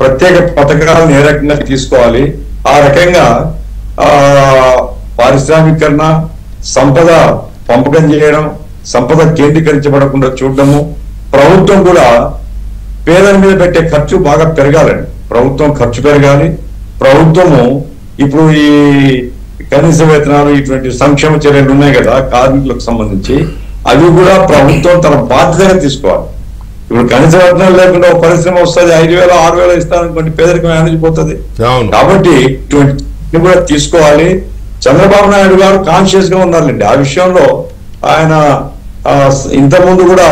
ప్రత్యేక పథకాలను ఏ రకంగా తీసుకోవాలి, ఆ రకంగా పారిశ్రామికరణ, సంపద పంపకం చేయడం, సంపద కేంద్రీకరించబడకుండా చూడడము, ప్రభుత్వం కూడా పేదల మీద పెట్టే ఖర్చు బాగా పెరగాలండి. ప్రభుత్వం ఖర్చు పెరగాలి. ప్రభుత్వము ఇప్పుడు ఈ కనీస వేతనాలు ఇటువంటి సంక్షేమ చర్యలు ఉన్నాయి కదా కార్మికులకు సంబంధించి, అవి కూడా ప్రభుత్వం తన బాధ్యతగా తీసుకోవాలి. ఇప్పుడు కనీస వేతనాలు లేకుండా ఒక పరిశ్రమ వస్తుంది, 5,000 6,000 ఇస్తారనుకోండి, పేదరికం అణిచిపోతుంది. కాబట్టి ఇటువంటి కూడా తీసుకోవాలి. చంద్రబాబు నాయుడు గారు కాన్షియస్ గా ఉన్నారండి ఆ విషయంలో. ఆయన ఇంతకుముందు కూడా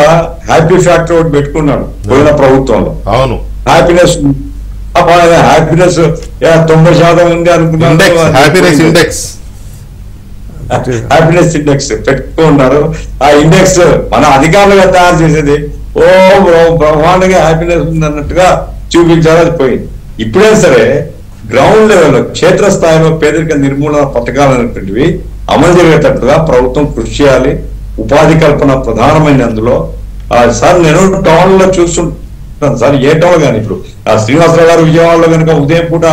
హ్యాపీ ఫ్యాక్టర్ ఒకటి పెట్టుకున్నాడు పోయిన ప్రభుత్వంలో. అవును, హ్యాపీనెస్ 90% ఉంది అనుకున్నాను. హ్యాపీనెస్ ఇండెక్స్ పెట్టుకున్నారు. ఆ ఇండెక్స్ మన అధికారులుగా తయారు చేసేది బ్రహ్మాండంగా హ్యాపీనెస్ ఉంది అన్నట్టుగా చూపించారు, అది పోయింది. ఇప్పుడైనా సరే గ్రౌండ్ లెవెల్లో క్షేత్రస్థాయిలో పేదరిక నిర్మూలన పథకాలు అనేటువంటివి అమలు జరిగేటట్టుగా ప్రభుత్వం కృషి చేయాలి. ఉపాధి కల్పన ప్రధానమైన అందులో. సార్ నేను టౌన్ లో చూస్తుంటాను సార్, ఏ టౌన్ కానీ ఇప్పుడు శ్రీనివాసరావు గారు విజయవాడలో కనుక ఉదయం పూట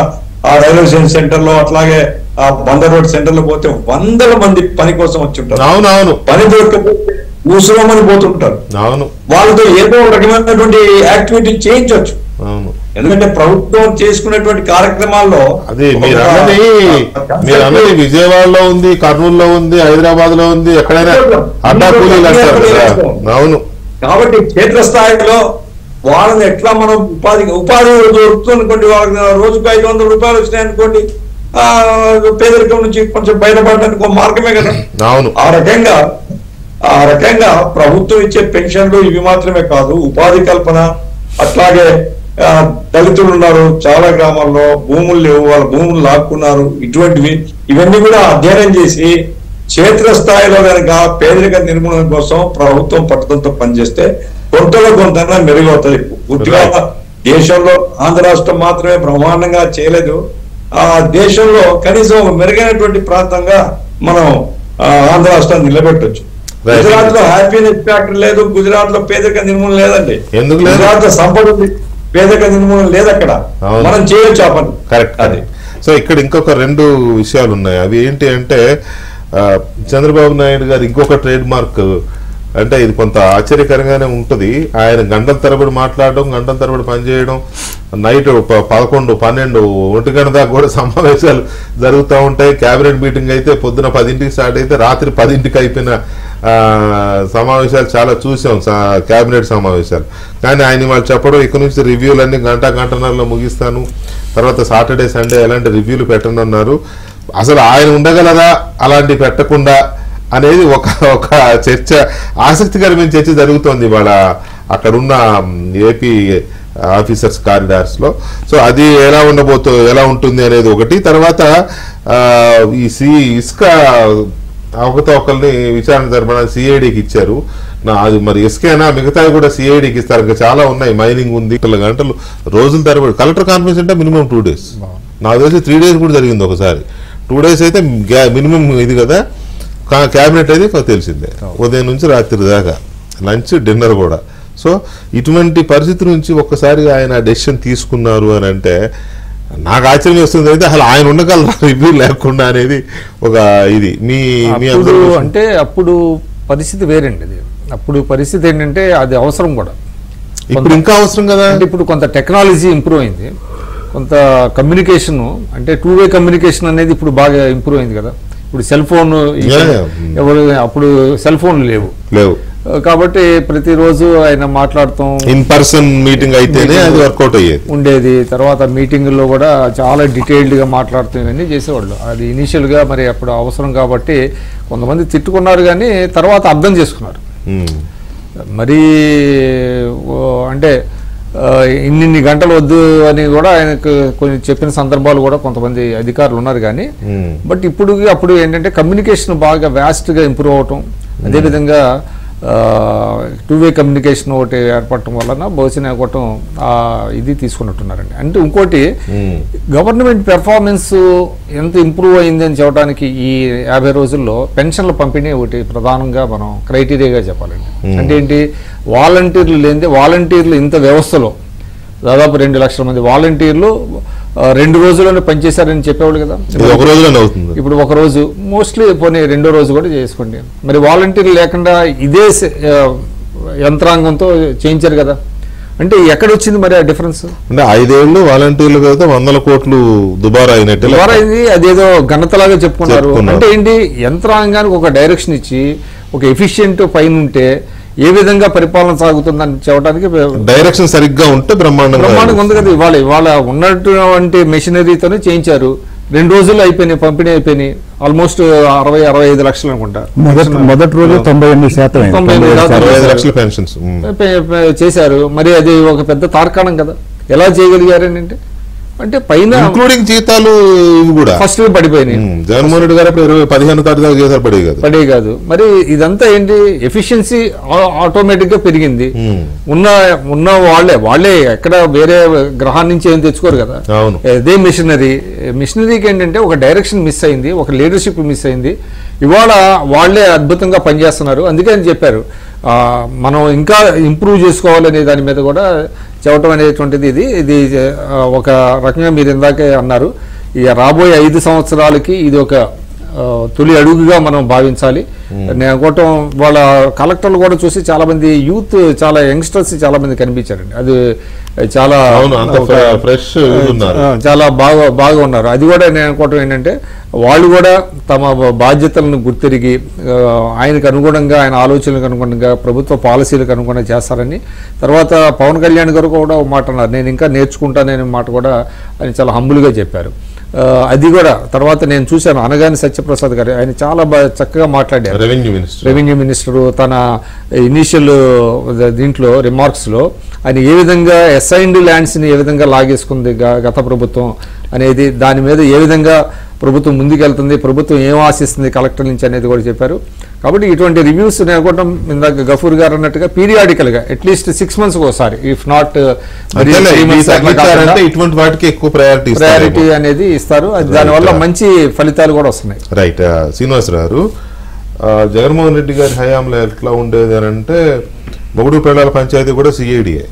ఆ రైల్వే స్టేషన్ సెంటర్ లో అట్లాగే ఆ బందర్ రోడ్ సెంటర్ లో పోతే 100 మంది పని కోసం వచ్చి ఉంటారు. అవునవును, పని దొరకకపోతే ఊసులోమని పోతుంటారు. అవును, వాళ్ళతో ఏదో రకమైనటువంటి యాక్టివిటీ చేయించవచ్చు. అవును, ఎందుకంటే ప్రభుత్వం చేసుకునేటువంటి కార్యక్రమాల్లో అదే మీరు అన్నది విజయవాడలో ఉంది, కర్నూలులో ఉంది, హైదరాబాద్ లో ఉంది, ఎక్కడైనా అడ్డా కూలీలు అంటారు కదా. అవును, కాబట్టి క్షేత్రస్థాయిలో వాళ్ళని ఎట్లా మనం ఉపాధి దొరుకుతుంది అనుకోండి, వాళ్ళకి రోజుకు 500 రూపాయలు వచ్చినాయి అనుకోండి, పేదరికం నుంచి కొంచెం బయటపడడానికి ఒక మార్గమే కదా. అవును, ఆ రకంగా ప్రభుత్వం ఇచ్చే పెన్షన్లు ఇవి మాత్రమే కాదు, ఉపాధి కల్పన, అట్లాగే దళితులు ఉన్నారు చాలా గ్రామాల్లో, భూములు లేవు, వాళ్ళ భూములు లాక్కున్నారు, ఇవన్నీ కూడా అధ్యయనం చేసి క్షేత్రస్థాయిలో కనుక పేదరిక నిర్మూలన కోసం ప్రభుత్వం పట్టుదలతో పనిచేస్తే కొంతలో కొంత మెరుగవుతుంది. పూర్తిగా దేశంలో ఆంధ్ర రాష్ట్రం మాత్రమే బ్రహ్మాండంగా చేయలేదు, ఆ దేశంలో కనీసం మెరుగైనటువంటి ప్రాంతంగా మనం ఆంధ్ర రాష్ట్రాన్ని నిలబెట్టొచ్చు. గుజరాత్ లో హ్యాపీనెస్ ఫ్యాక్టరీ లేదు, గుజరాత్ లో పేదరిక నిర్మూలన లేదండి. గుజరాత్ లో సంపద ఉంది, పేదరిక నిర్మూలన లేదు. అక్కడ మనం చేయొచ్చు ఆ పని. కరెక్ట్. అది సో ఇక్కడ ఇంకొక 2 విషయాలు ఉన్నాయి. అవి ఏంటి అంటే చంద్రబాబు నాయుడు గారు ఇంకొక ట్రేడ్ మార్క్, అంటే ఇది కొంత ఆశ్చర్యకరంగానే ఉంటుంది. ఆయన గంటల తరబడి మాట్లాడడం, గంటల తరబడి పనిచేయడం, నైట్ 11, 12, 1 గంట దాకా కూడా సమావేశాలు జరుగుతూ ఉంటాయి. క్యాబినెట్ మీటింగ్ అయితే పొద్దున 10ంటికి స్టార్ట్ అయితే రాత్రి 10ంటికి అయిపోయిన సమావేశాలు చాలా చూసాం, క్యాబినెట్ సమావేశాలు. కానీ ఆయన వాళ్ళు చెప్పడం ఇక్కడ నుంచి రివ్యూలన్నీ గంటన్నరలో ముగిస్తాను, తర్వాత సాటర్డే సండే ఎలాంటి రివ్యూలు పెట్టనున్నారు. అసలు ఆయన ఉండగలరా అలాంటి పెట్టకుండా అనేది ఒక చర్చ, ఆసక్తికరమైన చర్చ జరుగుతోంది ఇవాళ అక్కడున్న ఏపీ ఆఫీసర్స్ కారిడార్స్ లో. సో అది ఎలా ఉంటుంది అనేది ఒకటి. తర్వాత ఈ ఇసుక అవకతవకల్ని విచారణ జరపడానికి సిఐడికి ఇచ్చారు. అది మరి ఇసుకేనా, మిగతావి కూడా సిఐడికి ఇస్తారు. ఇంకా చాలా ఉన్నాయి, మైనింగ్ ఉంది, గంటలు రోజుల తరబడి. కలెక్టర్ కాన్ఫరెన్స్ అంటే మినిమం 2 days, నాకు తెలిసి 3 days కూడా జరిగింది ఒకసారి. 2 days అయితే మినిమం ఇది కదా. క్యాబినెట్ అయితే తెలిసిందే, ఉదయం నుంచి రాత్రి దాకా లంచ్ డిన్నర్ కూడా. సో ఇటువంటి పరిస్థితి నుంచి ఒక్కసారి ఆయన డెసిషన్ తీసుకున్నారు అని అంటే నాకు ఆశ్చర్యం వేస్తుంది. అయితే అసలు ఆయన ఉండగలరా రివ్యూ లేకుండా అనేది ఒక ఇది మీ అంటే అప్పుడు పరిస్థితి వేరండి. అది అప్పుడు పరిస్థితి ఏంటంటే అది అవసరం కూడా, ఇప్పుడు ఇంకా అవసరం కదా. అంటే ఇప్పుడు కొంత టెక్నాలజీ ఇంప్రూవ్ అయింది, కొంత కమ్యూనికేషన్ అంటే 2-way కమ్యూనికేషన్ అనేది ఇప్పుడు బాగా ఇంప్రూవ్ అయింది కదా. ఇప్పుడు సెల్ ఫోన్ అప్పుడు సెల్ ఫోన్లు లేవు కాబట్టి ప్రతిరోజు ఆయన మాట్లాడతాం, ఇన్ పర్సన్ మీటింగ్ అయితేనే అది వర్కౌట్ అయ్యేది ఉండేది. తర్వాత మీటింగ్లో కూడా చాలా డీటెయిల్డ్గా మాట్లాడుతూ ఇవన్నీ చేసేవాళ్ళు. అది ఇనీషియల్గా మరి అప్పుడు అవసరం కాబట్టి కొంతమంది తిట్టుకున్నారు, కానీ తర్వాత అర్థం చేసుకున్నారు. మరి అంటే ఇన్ని గంటలు వద్దు అని కూడా ఆయనకు కొన్ని చెప్పిన సందర్భాలు కూడా కొంతమంది అధికారులు ఉన్నారు. కానీ బట్ అప్పుడు ఏంటంటే కమ్యూనికేషన్ బాగా వ్యాస్ట్గా ఇంప్రూవ్ అవటం, అదేవిధంగా టూ-వే కమ్యూనికేషన్ ఒకటి ఏర్పడటం వలన బహుశా ఒకటం ఇది తీసుకున్నట్టున్నారండి. అంటే ఇంకోటి గవర్నమెంట్ పెర్ఫార్మెన్స్ ఎంత ఇంప్రూవ్ అయింది అని చెప్పడానికి ఈ 50 రోజుల్లో పెన్షన్ల పంపిణీ ఒకటి ప్రధానంగా మనం క్రైటీరియాగా చెప్పాలండి. అంటే ఏంటి, వాలంటీర్లు లేనిదే, వాలంటీర్లు ఇంత వ్యవస్థలో దాదాపు 2 లక్షల మంది వాలంటీర్లు 2 రోజుల్లోనే పనిచేశారని చెప్పేవాళ్ళు కదా, ఒక రోజులోనే అవుతుంది. ఇప్పుడు ఒక రోజు మోస్ట్లీ పోనీ 2వ రోజు కూడా చేసుకోండి. మరి వాలంటీర్లు లేకుండా ఇదే యంత్రాంగంతో చేయించారు కదా, అంటే ఎక్కడ వచ్చింది మరి ఆ డిఫరెన్స్? అంటే 5 ఏళ్ళు వాలంటీర్లు కదా 100 కోట్లు దుబారా అయినట్టు దుబారా అయింది, అదేదో ఘనతలాగా చెప్పుకున్నారు. అంటే ఏంటి, యంత్రాంగానికి ఒక డైరెక్షన్ ఇచ్చి ఒక ఎఫిషియెంట్ పైన ఉంటే ఏ విధంగా పరిపాలన సాగుతుందని చెప్పడానికి డైరెక్షన్ సరిగ్గా ఉంటే బ్రహ్మాండంగా ఉంది కదా. ఇవాళ ఉన్నటువంటి మెషినరీతోనే చేయించారు. 2 రోజుల్లో అయిపోయినాయి, పంపిణీ అయిపోయినాయి. ఆల్మోస్ట్ 60-65 లక్షలు అనుకుంటా. మొదటి రోజు 98% లక్షల పెన్షన్స్ చేశారు. మరి అది ఒక పెద్ద తార్కాణం కదా. ఎలా చేయగలిగారని అంటే పైన ఇంక్లూడింగ్ జీతాలు కూడా ఫస్ట్ పడిపోయినాయి. జగన్మోహన్ రెడ్డి గారు 15 తారీఖు జీతాలు పడే కాదు. మరి ఇదంతా ఏంటి, ఎఫిషియన్సీ ఆటోమేటిక్ గా పెరిగింది. ఉన్న వాళ్ళే ఎక్కడ వేరే గ్రహాన్ని నుంచి ఏం తెచ్చుకోరు కదా. అదే మిషనరీకి ఏంటంటే ఒక డైరెక్షన్ మిస్ అయింది, ఒక లీడర్షిప్ మిస్ అయింది. ఇవాళ వాళ్లే అద్భుతంగా పనిచేస్తున్నారు. అందుకే అని చెప్పారు మనం ఇంకా ఇంప్రూవ్ చేసుకోవాలనే దాని మీద కూడా చెప్పడం అనేటువంటిది ఇది ఒక రకంగా మీరు ఇందాకే అన్నారు. ఈ రాబోయే 5 సంవత్సరాలకి ఇది ఒక తొలి అడుగుగా మనం భావించాలి. నేను అనుకోవటం వాళ్ళ కలెక్టర్లు కూడా చూసి చాలా మంది యూత్, చాలా యంగ్స్టర్స్ చాలా మంది కనిపించారండి. అది చాలా చాలా బాగా ఉన్నారు. అది కూడా నేను అనుకోవటం ఏంటంటే వాళ్ళు కూడా తమ బాధ్యతలను గుర్తిరిగి ఆయనకు అనుగుణంగా, ఆయన ఆలోచనలకు అనుగుణంగా, ప్రభుత్వ పాలసీలకు అనుగుణంగా చేస్తారని. తర్వాత పవన్ కళ్యాణ్ గారు కూడా ఒక మాట అన్నారు, నేను ఇంకా నేర్చుకుంటాననే మాట కూడా ఆయన చాలా హంబుల్గా చెప్పారు. అది కూడా తర్వాత నేను చూశాను అనగాని సత్యప్రసాద్ గారు, ఆయన చాలా చక్కగా మాట్లాడారు. రెవెన్యూ మినిస్టరు తన ఇనీషియల్ దీంట్లో రిమార్క్స్లో ఆయన ఏ విధంగా అసైన్డ్ ల్యాండ్స్ని ఏ విధంగా లాగేసుకుంది గత ప్రభుత్వం అనేది, దాని మీద ఏ విధంగా ప్రభుత్వం ముందుకెళ్తుంది, ప్రభుత్వం ఏం ఆశిస్తుంది కలెక్టర్ నుంచి అనేది కూడా చెప్పారు. కాబట్టి ఇటువంటి రివ్యూస్ నేను అనుకోవటం ఇందాక గఫూర్ గారు అన్నట్టుగా పీరియాడికల్గా అట్లీస్ట్ 6 months ఒకసారి, ఇఫ్ నాట్ ఇటువంటి వాటికి ఎక్కువ ప్రయారిటీ అనేది ఇస్తారు. దానివల్ల మంచి ఫలితాలు కూడా వస్తున్నాయి. రైట్. శ్రీనివాసరావు గారు, జగన్మోహన్ రెడ్డి గారి హయాంలో ఎట్లా ఉండేది అని అంటే మొగుడు పిల్లల పంచాయతీ కూడా సిఐడిఏ,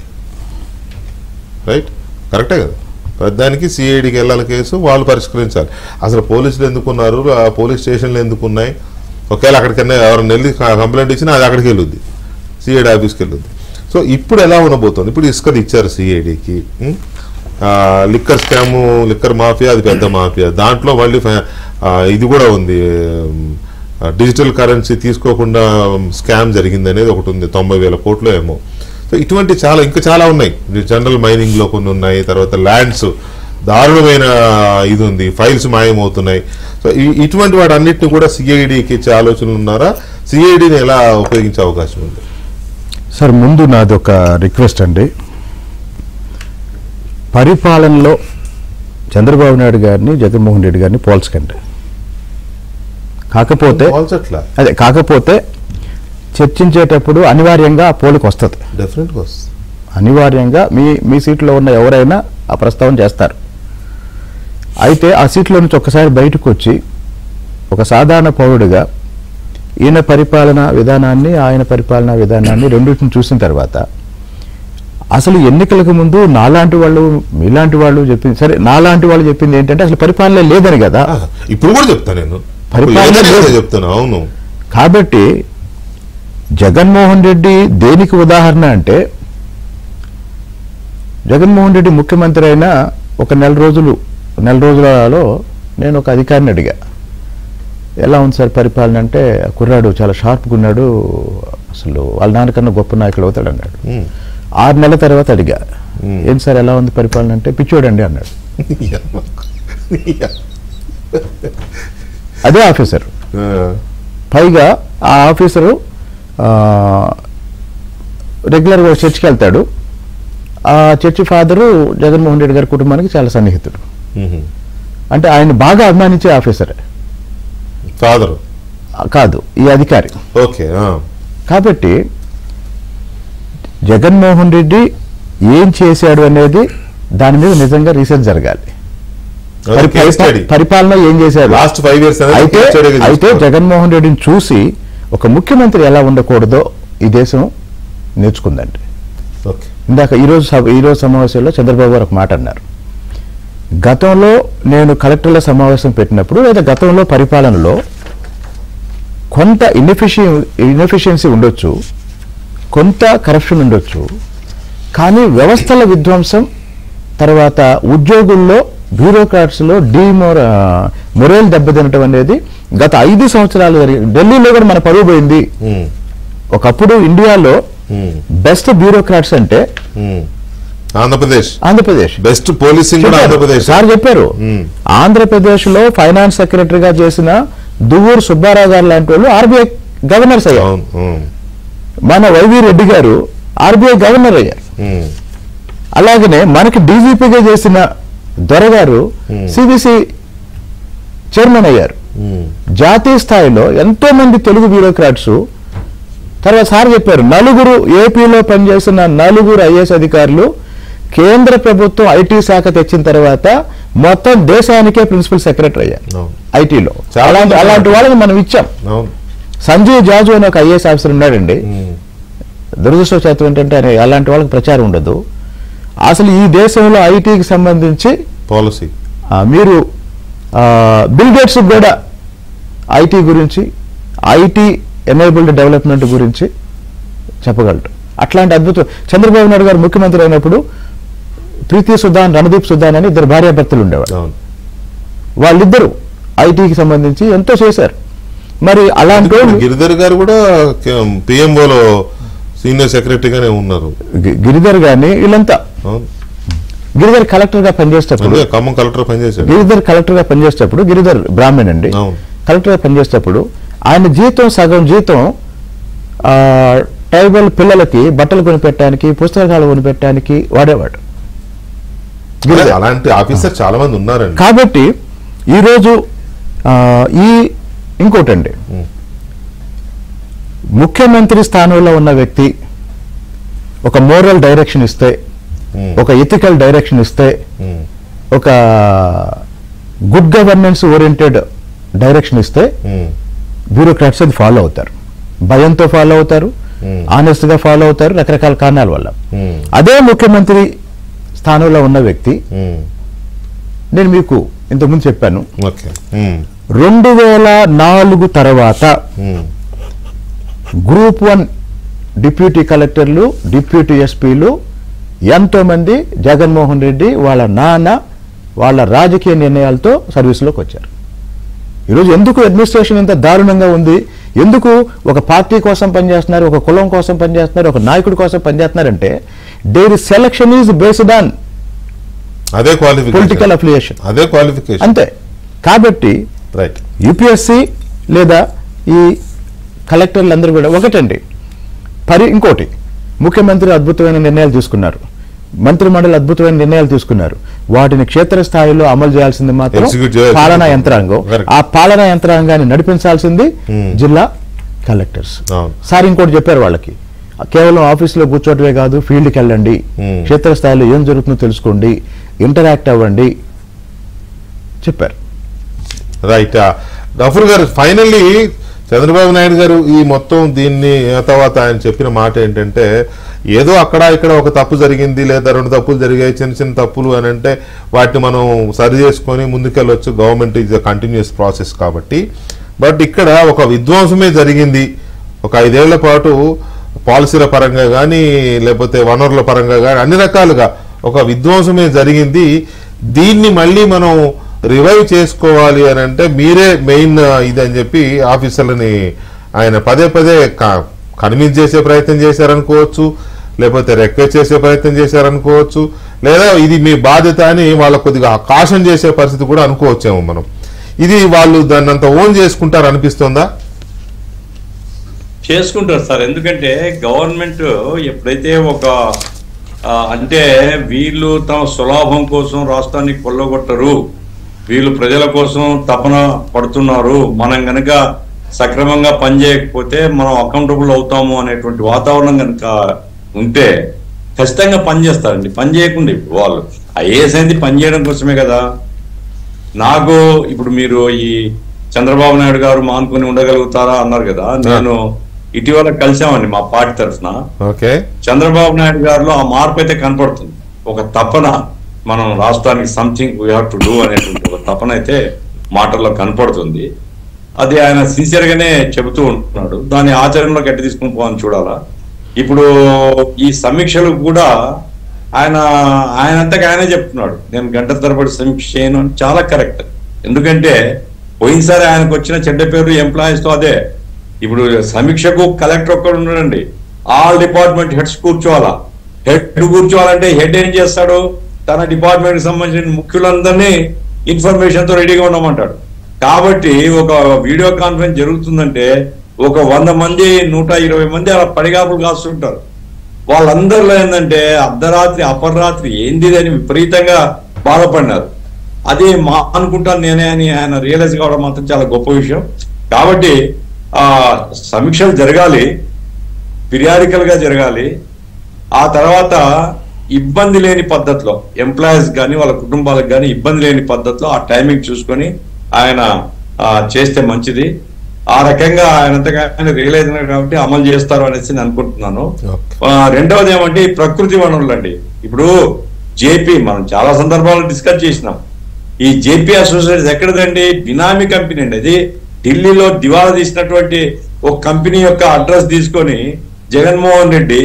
రైట్? కరెక్టే కదా. పెద్దానికి సిఐడికి వెళ్ళాలి కేసు, వాళ్ళు పరిష్కరించాలి. అసలు పోలీసులు ఎందుకున్నారు, ఆ పోలీస్ స్టేషన్లు ఎందుకున్నాయి, ఒకవేళ అక్కడికన్నా ఎవరైనా వెళ్ళి కంప్లైంట్ ఇచ్చినా అది అక్కడికి వెళ్ళొద్ది, సిఐడి ఆఫీస్కి వెళ్ళొద్ది. సో ఇప్పుడు ఎలా ఉండబోతుంది? ఇప్పుడు ఇసుకలు ఇచ్చారు సిఐడికి, లిక్కర్ స్కాము, లిక్కర్ మాఫియా, అది పెద్ద మాఫియా. దాంట్లో మళ్ళీ ఇది కూడా ఉంది, డిజిటల్ కరెన్సీ తీసుకోకుండా స్కామ్ జరిగింది అనేది ఒకటి ఉంది, 90,000 కోట్లు ఏమో. సో ఇటువంటి ఇంకా చాలా ఉన్నాయి. జనరల్ మైనింగ్లో కొన్ని ఉన్నాయి. తర్వాత ల్యాండ్స్ దారుణమైన ఇది ఉంది, ఫైల్స్ మాయమవుతున్నాయి. సో ఇటువంటి వాటి అన్నిటిని కూడా సిఐడికి ఇచ్చే ఆలోచనలు ఉన్నారా? సిఐడిని ఎలా ఉపయోగించే అవకాశం ఉంది? సార్, ముందు నాది ఒక రిక్వెస్ట్ అండి. పరిపాలనలో చంద్రబాబు నాయుడు గారిని, జగన్మోహన్ రెడ్డి గారిని పోల్చకండి. కాకపోతే చర్చించేటప్పుడు అనివార్యంగా ఆ పోలిక వస్తుంది, డెఫినెట్గా అనివార్యంగా మీ సీట్లో ఉన్న ఎవరైనా ఆ ప్రస్తావన చేస్తారు. అయితే ఆ సీట్లో నుంచి ఒక్కసారి బయటకు వచ్చి ఒక సాధారణ పౌరుడిగా ఈయన పరిపాలనా విధానాన్ని, ఆయన పరిపాలనా విధానాన్ని రెండింటిని చూసిన తర్వాత అసలు ఎన్నికలకు ముందు నాలాంటి వాళ్ళు, మీలాంటి వాళ్ళు చెప్పింది సరే, నాలాంటి వాళ్ళు చెప్పింది ఏంటంటే అసలు పరిపాలన లేదని కదా. ఇప్పుడు కూడా చెప్తాను నేను, చెప్తాను. అవును. కాబట్టి జగన్మోహన్ రెడ్డి దేనికి ఉదాహరణ అంటే, జగన్మోహన్ రెడ్డి ముఖ్యమంత్రి అయిన ఒక నెల రోజులలో నేను ఒక అధికారిని అడిగా, ఎలా ఉంది సార్ పరిపాలన అంటే, కుర్రాడు చాలా షార్ప్గా ఉన్నాడు, అసలు వాళ్ళ నాన్నకన్నా గొప్ప నాయకులు అవుతాడు అన్నాడు. 6 నెలల తర్వాత అడిగా, ఏం సార్ ఎలా ఉంది పరిపాలన అంటే, పిచ్చోడండి అన్నాడు. అదే ఆఫీసర్. పైగా ఆ ఆఫీసరు రెగ్యులర్గా చర్చికి వెళ్తాడు. ఆ చర్చి ఫాదరు జగన్మోహన్ రెడ్డి గారి కుటుంబానికి చాలా సన్నిహితుడు. అంటే ఆయన బాగా అభిమానించే ఆఫీసరే కాదు, ఈ అధికారి. ఓకే. కాబట్టి జగన్మోహన్ రెడ్డి ఏం చేశాడు అనేది దాని మీద నిజంగా రీసెర్చ్ జరగాలి. పరిపాలన ఏం చేశాడు లాస్ట్ 5 years అయితే జగన్మోహన్ రెడ్డిని చూసి ఒక ముఖ్యమంత్రి ఎలా ఉండకూడదో ఈ దేశం నేర్చుకుందండి. ఇందాక ఈరోజు సమావేశంలో చంద్రబాబు గారు ఒక మాట అన్నారు. గతంలో నేను కలెక్టర్ల సమావేశం పెట్టినప్పుడు లేదా గతంలో పరిపాలనలో కొంత ఇన్ఎఫిషియన్సీ ఉండొచ్చు, కొంత కరప్షన్ ఉండొచ్చు, కానీ వ్యవస్థల విధ్వంసం, తర్వాత ఉద్యోగుల్లో బ్యూరోక్రాట్స్లో మొరేల్ దెబ్బతినటం అనేది గత 5 సంవత్సరాలు జరిగింది. ఢిల్లీలో కూడా మన పరువు పోయింది. ఒకప్పుడు ఇండియాలో బెస్ట్ బ్యూరోక్రాట్స్ అంటే ఆంధ్రప్రదేశ్ బెస్ట్ పోలీసింగ్ సార్ చెప్పారు. ఆంధ్రప్రదేశ్ లో ఫైనాన్స్ సెక్రటరీగా చేసిన దువ్వూరు సుబ్బారావు గారు లాంటి వాళ్ళు ఆర్బీఐ గవర్నర్స్ అయ్యారు. మన వైవి రెడ్డి గారు ఆర్బీఐ గవర్నర్ అయ్యారు. అలాగనే మనకి డీజీపీగా చేసిన దొరగారు సిబిసి చైర్మన్ అయ్యారు. జాతీయ స్థాయిలో ఎంతో మంది తెలుగు బ్యూరోక్రాట్స్. తర్వాత సార్ చెప్పారు, 4 ఏపీలో పనిచేసిన 4 ఐఏఎస్ అధికారులు కేంద్ర ప్రభుత్వం ఐటీ శాఖ తెచ్చిన తర్వాత మొత్తం దేశానికే ప్రిన్సిపల్ సెక్రటరీ అయ్యారు ఐటీలో. అలాంటి వాళ్ళని మనం ఇచ్చాం. సంజయ్ జాజు అని ఒక ఐఏఎస్ ఆఫీసర్ ఉన్నాడండి. దురదృష్టవశాత్తు ఏంటంటే అలాంటి వాళ్ళకి ప్రచారం ఉండదు. అసలు ఈ దేశంలో ఐటీకి సంబంధించి పాలసీ మీరు బిల్ గేట్స్ కూడా ఐటీ గురించి, ఐటీ ఎనేబుల్డ్ డెవలప్మెంట్ గురించి చెప్పగలరు. అట్లాంటి అద్భుతం. చంద్రబాబు నాయుడు గారు ముఖ్యమంత్రి అయినప్పుడు ప్రీతి సుధాన్, రణదీప్ సుధాన్ అని 2 భార్యాభర్తలు ఉండేవారు. వాళ్ళిద్దరూ ఐటీకి సంబంధించి ఎంతో చేశారు. మరి అలాంటి గిరిధర్ గారు కూడా పిఎంఓలో సీనియర్ సెక్రటరీగానే ఉన్నారు. గిరిధర్ గాని వీళ్ళంతా గిరిధర్ కలెక్టర్ గా పనిచేసేటప్పుడు, ఖమ్మం కలెక్టర్ పనిచేశారు. గిరిధర్ కలెక్టర్ గా పనిచేసేటప్పుడు, గిరిధర్ బ్రాహ్మణ్ అండి, కలెక్టర్ గా పనిచేసేటప్పుడు ఆయన జీతం సగం జీతం ట్రైబల్ పిల్లలకి బట్టలు కొనిపెట్టడానికి, పుస్తకాలు కొనిపెట్టడానికి వాడేవాడు. అలాంటి ఆఫీసర్ చాలా మంది ఉన్నారండి. కాబట్టి ఈరోజు ఇంకోటండి, ముఖ్యమంత్రి స్థానంలో ఉన్న వ్యక్తి ఒక మోరల్ డైరెక్షన్ ఇస్తే, ఒక ఎథికల్ డైరెక్షన్ ఇస్తే, ఒక గుడ్ గవర్నెన్స్ ఓరియంటెడ్ డైరెక్షన్ ఇస్తే బ్యూరోక్రాట్స్ అది ఫాలో అవుతారు. భయంతో ఫాలో అవుతారు, ఆనెస్ట్ గా ఫాలో అవుతారు, రకరకాల కారణాల వల్ల. అదే ముఖ్యమంత్రి స్థానంలో ఉన్న వ్యక్తి, నేను మీకు ఇంతకుముందు చెప్పాను, 2004 తర్వాత గ్రూప్ 1 డిప్యూటీ కలెక్టర్లు, డిప్యూటీ ఎస్పీలు ఎంతో మంది జగన్మోహన్ రెడ్డి వాళ్ళ నాన్న వాళ్ళ రాజకీయ నిర్ణయాలతో సర్వీసులోకి వచ్చారు. ఈరోజు ఎందుకు అడ్మినిస్ట్రేషన్ ఇంత దారుణంగా ఉంది, ఎందుకు ఒక పార్టీ కోసం పనిచేస్తున్నారు, ఒక కులం కోసం పనిచేస్తున్నారు, ఒక నాయకుడి కోసం పనిచేస్తున్నారంటే their selection is based on అదే పొలిటికల్ అఫిలియేషన్, అదే క్వాలిఫికేషన్ అంతే. కాబట్టి యూపీఎస్సీ లేదా ఈ కలెక్టర్లు అందరూ కూడా ఒకటండి. ఇంకోటి, ముఖ్యమంత్రి అద్భుతమైన నిర్ణయాలు తీసుకున్నారు, మంత్రిమండలి అద్భుతమైన నిర్ణయాలు తీసుకున్నారు, వాటిని క్షేత్రస్థాయిలో అమలు చేయాల్సింది మాత్రం పాలనా యంత్రాంగం. ఆ పాలనా యంత్రాంగాన్ని నడిపించాల్సింది జిల్లా కలెక్టర్స్. సార్ ఇంకోటి చెప్పారు వాళ్ళకి, కేవలం ఆఫీసులో కూర్చోటమే కాదు, ఫీల్డ్కి వెళ్ళండి, క్షేత్రస్థాయిలో ఏం జరుగుతుందో తెలుసుకోండి, ఇంటరాక్ట్ అవ్వండి చెప్పారు. రైట్. గఫూర్ గారు, ఫైనల్లీ చంద్రబాబు నాయుడు గారు ఈ మొత్తం దీన్ని తర్వాత ఆయన చెప్పిన మాట ఏంటంటే, ఏదో అక్కడ ఇక్కడ ఒక తప్పు జరిగింది లేదా 2 తప్పులు జరిగాయి, చిన్న చిన్న తప్పులు అని అంటే వాటిని మనం సరి చేసుకొని ముందుకెళ్ళొచ్చు, government is a continuous process కాబట్టి. బట్ ఇక్కడ ఒక విధ్వంసమే జరిగింది. ఒక 5 ఏళ్ల పాటు పాలసీల పరంగా కానీ లేకపోతే వనరుల పరంగా కానీ అన్ని రకాలుగా ఒక విధ్వంసమే జరిగింది. దీన్ని మళ్ళీ మనం రివైవ్ చేసుకోవాలి అని అంటే మీరే మెయిన్ ఇది అని చెప్పి ఆఫీసర్లని ఆయన పదే పదే కన్విన్స్ చేసే ప్రయత్నం చేశారనుకోవచ్చు, లేకపోతే రిక్వెస్ట్ చేసే ప్రయత్నం చేశారనుకోవచ్చు, లేదా ఇది మీ బాధ్యత అని వాళ్ళ కొద్దిగా కాషన్ చేసే పరిస్థితి కూడా అనుకోవచ్చేమో మనం. ఇది వాళ్ళు దాన్ని అంత ఓన్ చేసుకుంటారు అనిపిస్తుందా? చేసుకుంటారు సార్. ఎందుకంటే గవర్నమెంట్ ఎప్పుడైతే ఒక అంటే వీళ్ళు తమ సులాభం కోసం రాష్ట్రాన్ని కొల్లగొట్టరు, వీళ్ళు ప్రజల కోసం తపన పడుతున్నారు, మనం గనక సక్రమంగా పనిచేయకపోతే మనం అకౌంటబుల్ అవుతాము అనేటువంటి వాతావరణం కనుక ఉంటే ఖచ్చితంగా పనిచేస్తారండి. పని చేయకుండా ఇప్పుడు వాళ్ళు ఐఏఎస్ అనేది పనిచేయడం కోసమే కదా. నాకు ఇప్పుడు మీరు ఈ చంద్రబాబు నాయుడు గారు మానుకొని ఉండగలుగుతారా అన్నారు కదా, నేను ఇటీవల కలిసామండి మా పార్టీ తరఫున. చంద్రబాబు నాయుడు గారిలో ఆ మార్పు అయితే కనపడుతుంది. ఒక తపన, మనం రాష్ట్రానికి something we have to do అనేటువంటి ఒక తపన అయితే మాటల్లో కనపడుతుంది. అది ఆయన సిన్సియర్ గానే చెబుతూ ఉంటున్నాడు. దాన్ని ఆచరణలో గట్టి తీసుకుని పోవాలని చూడాలా. ఇప్పుడు ఈ సమీక్షలు కూడా ఆయనంతగా ఆయనే చెప్తున్నాడు, నేను గంట తరబడి సమీక్ష చేయను అని. చాలా కరెక్ట్. ఎందుకంటే పోయినసారి ఆయనకు వచ్చిన చెడ్డ పేరు ఎంప్లాయీస్ తో అదే. ఇప్పుడు సమీక్షకు కలెక్టర్ ఒక్కడు ఉన్నాడండి, ఆల్ డిపార్ట్మెంట్ హెడ్స్ కూర్చోవాలా. హెడ్ కూర్చోవాలంటే హెడ్ ఏం చేస్తాడు, తన డిపార్ట్మెంట్ కి సంబంధించిన ముఖ్యులందరినీ ఇన్ఫర్మేషన్ తో రెడీగా ఉండమంటాడు. కాబట్టి ఒక వీడియో కాన్ఫరెన్స్ జరుగుతుందంటే ఒక 100 మంది 120 మంది అలా పడిగాపులు కాస్తుంటారు. వాళ్ళందరిలో ఏంటంటే అర్ధరాత్రి అపరాత్రి ఏంది అని విపరీతంగా బాధపడినారు. అది అనుకుంటాను నేనే అని ఆయన రియలైజ్ కావడం మాత్రం చాలా గొప్ప విషయం. కాబట్టి సమీక్షలు జరగాలి, పిరియాడికల్ గా జరగాలి. ఆ తర్వాత ఇబ్బంది లేని పద్ధతిలో ఎంప్లాయీస్ కానీ వాళ్ళ కుటుంబాలకు కానీ ఇబ్బంది లేని పద్ధతిలో ఆ టైమింగ్ చూసుకొని ఆయన చేస్తే మంచిది. ఆ రకంగా ఆయనంతగా ఆయన రియలైజ్ అయినారు కాబట్టి అమలు చేస్తారు అనేసి నేను అనుకుంటున్నాను. రెండవది ఏమంటే ఈ ప్రకృతి వనరులు అండి. ఇప్పుడు జేపీ మనం చాలా సందర్భాల్లో డిస్కస్ చేసినాం. ఈ జేపీ అసోసియేట్స్ ఎక్కడదండి, బినామీ కంపెనీ అండి. అది ఢిల్లీలో దివాలా తీసినటువంటి ఒక కంపెనీ యొక్క అడ్రస్ తీసుకొని జగన్మోహన్ రెడ్డి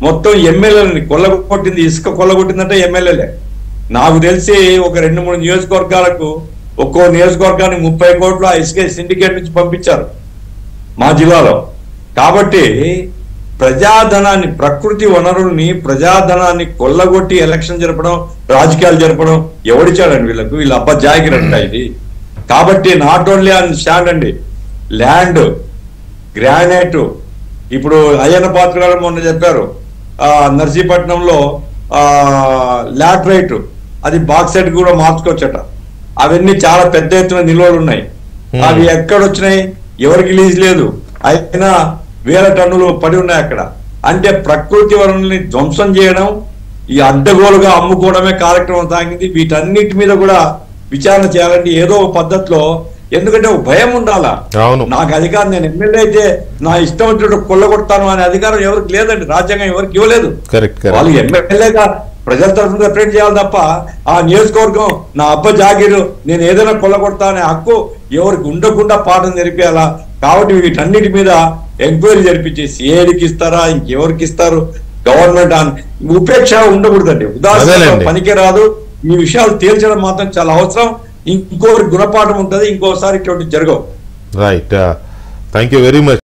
మొత్తం ఎమ్మెల్యేలని కొల్లగొట్టింది. ఇసుక కొల్లగొట్టిందంటే ఎమ్మెల్యేలే. నాకు తెలిసి ఒక 2-3 నియోజకవర్గాలకు ఒక్కో నియోజకవర్గానికి 30 కోట్లు ఆ ఇసుక సిండికేట్ నుంచి పంపించారు మా జిల్లాలో. కాబట్టి ప్రజాధనాన్ని, ప్రకృతి వనరుల్ని, ప్రజాధనాన్ని కొల్లగొట్టి ఎలక్షన్ జరపడం, రాజకీయాలు జరపడం ఎవడిచ్చాడండి వీళ్ళకు? వీళ్ళ అబ్బా జాగిరంట ఇది. కాబట్టి నాట్ ఓన్లీ ఆన్ స్టాండ్ అండి, ల్యాండ్, గ్రానైట్. ఇప్పుడు అయ్యన్న పాత్ర గారు మొన్న చెప్పారు, నర్సీపట్నంలో లాటరైట్ అది బాక్సైట్ కూడా మార్చుకోవచ్చట. అవన్నీ చాలా పెద్ద ఎత్తున నిల్వలు ఉన్నాయి. అవి ఎక్కడొచ్చినాయి, ఎవరికి లీజ్ లేదు, అయినా 1000 టన్నులు పడి ఉన్నాయి అక్కడ. అంటే ప్రకృతి వనరుల్ని ధ్వంసం చేయడం, ఈ అడ్డగోలుగా అమ్ముకోవడమే కార్యక్రమం సాగింది. వీటన్నిటి మీద కూడా విచారణ చేయాలంటే ఏదో ఒక పద్ధతిలో. ఎందుకంటే ఒక భయం ఉండాలా. నాకు అధికారం, నేను ఎమ్మెల్యే అయితే నా ఇష్టం వచ్చినట్టు కొల్లగొడతాను అనే అధికారం ఎవరికి లేదండి. రాజ్యాంగం ఎవరికి ఇవ్వలేదు. వాళ్ళు ఎమ్మెల్యేగా ప్రజల తరఫున రిప్రజెంట్ చేయాలి తప్ప ఆ నియోజకవర్గం నా అబ్బ జాగీరు, నేను ఏదైనా కొల్లగొడతా అనే హక్కు ఎవరికి ఉండకుండా పాఠం జరిపేయాలా. కాబట్టి వీటన్నిటి మీద ఎంక్వైరీ జరిపించి సిఐడికి ఇస్తారా, ఇంకెవరికి ఇస్తారు, గవర్నమెంట్ ఉపేక్ష ఉండకూడదండి. ఉదాహరణ పనికి రాదు. ఈ విషయాలు తేల్చడం మాత్రం చాలా అవసరం. ఇంకోరి గుణపాఠం ఉంటుంది, ఇంకోసారి ఇటువంటి జరగవు. Right, thank you very much.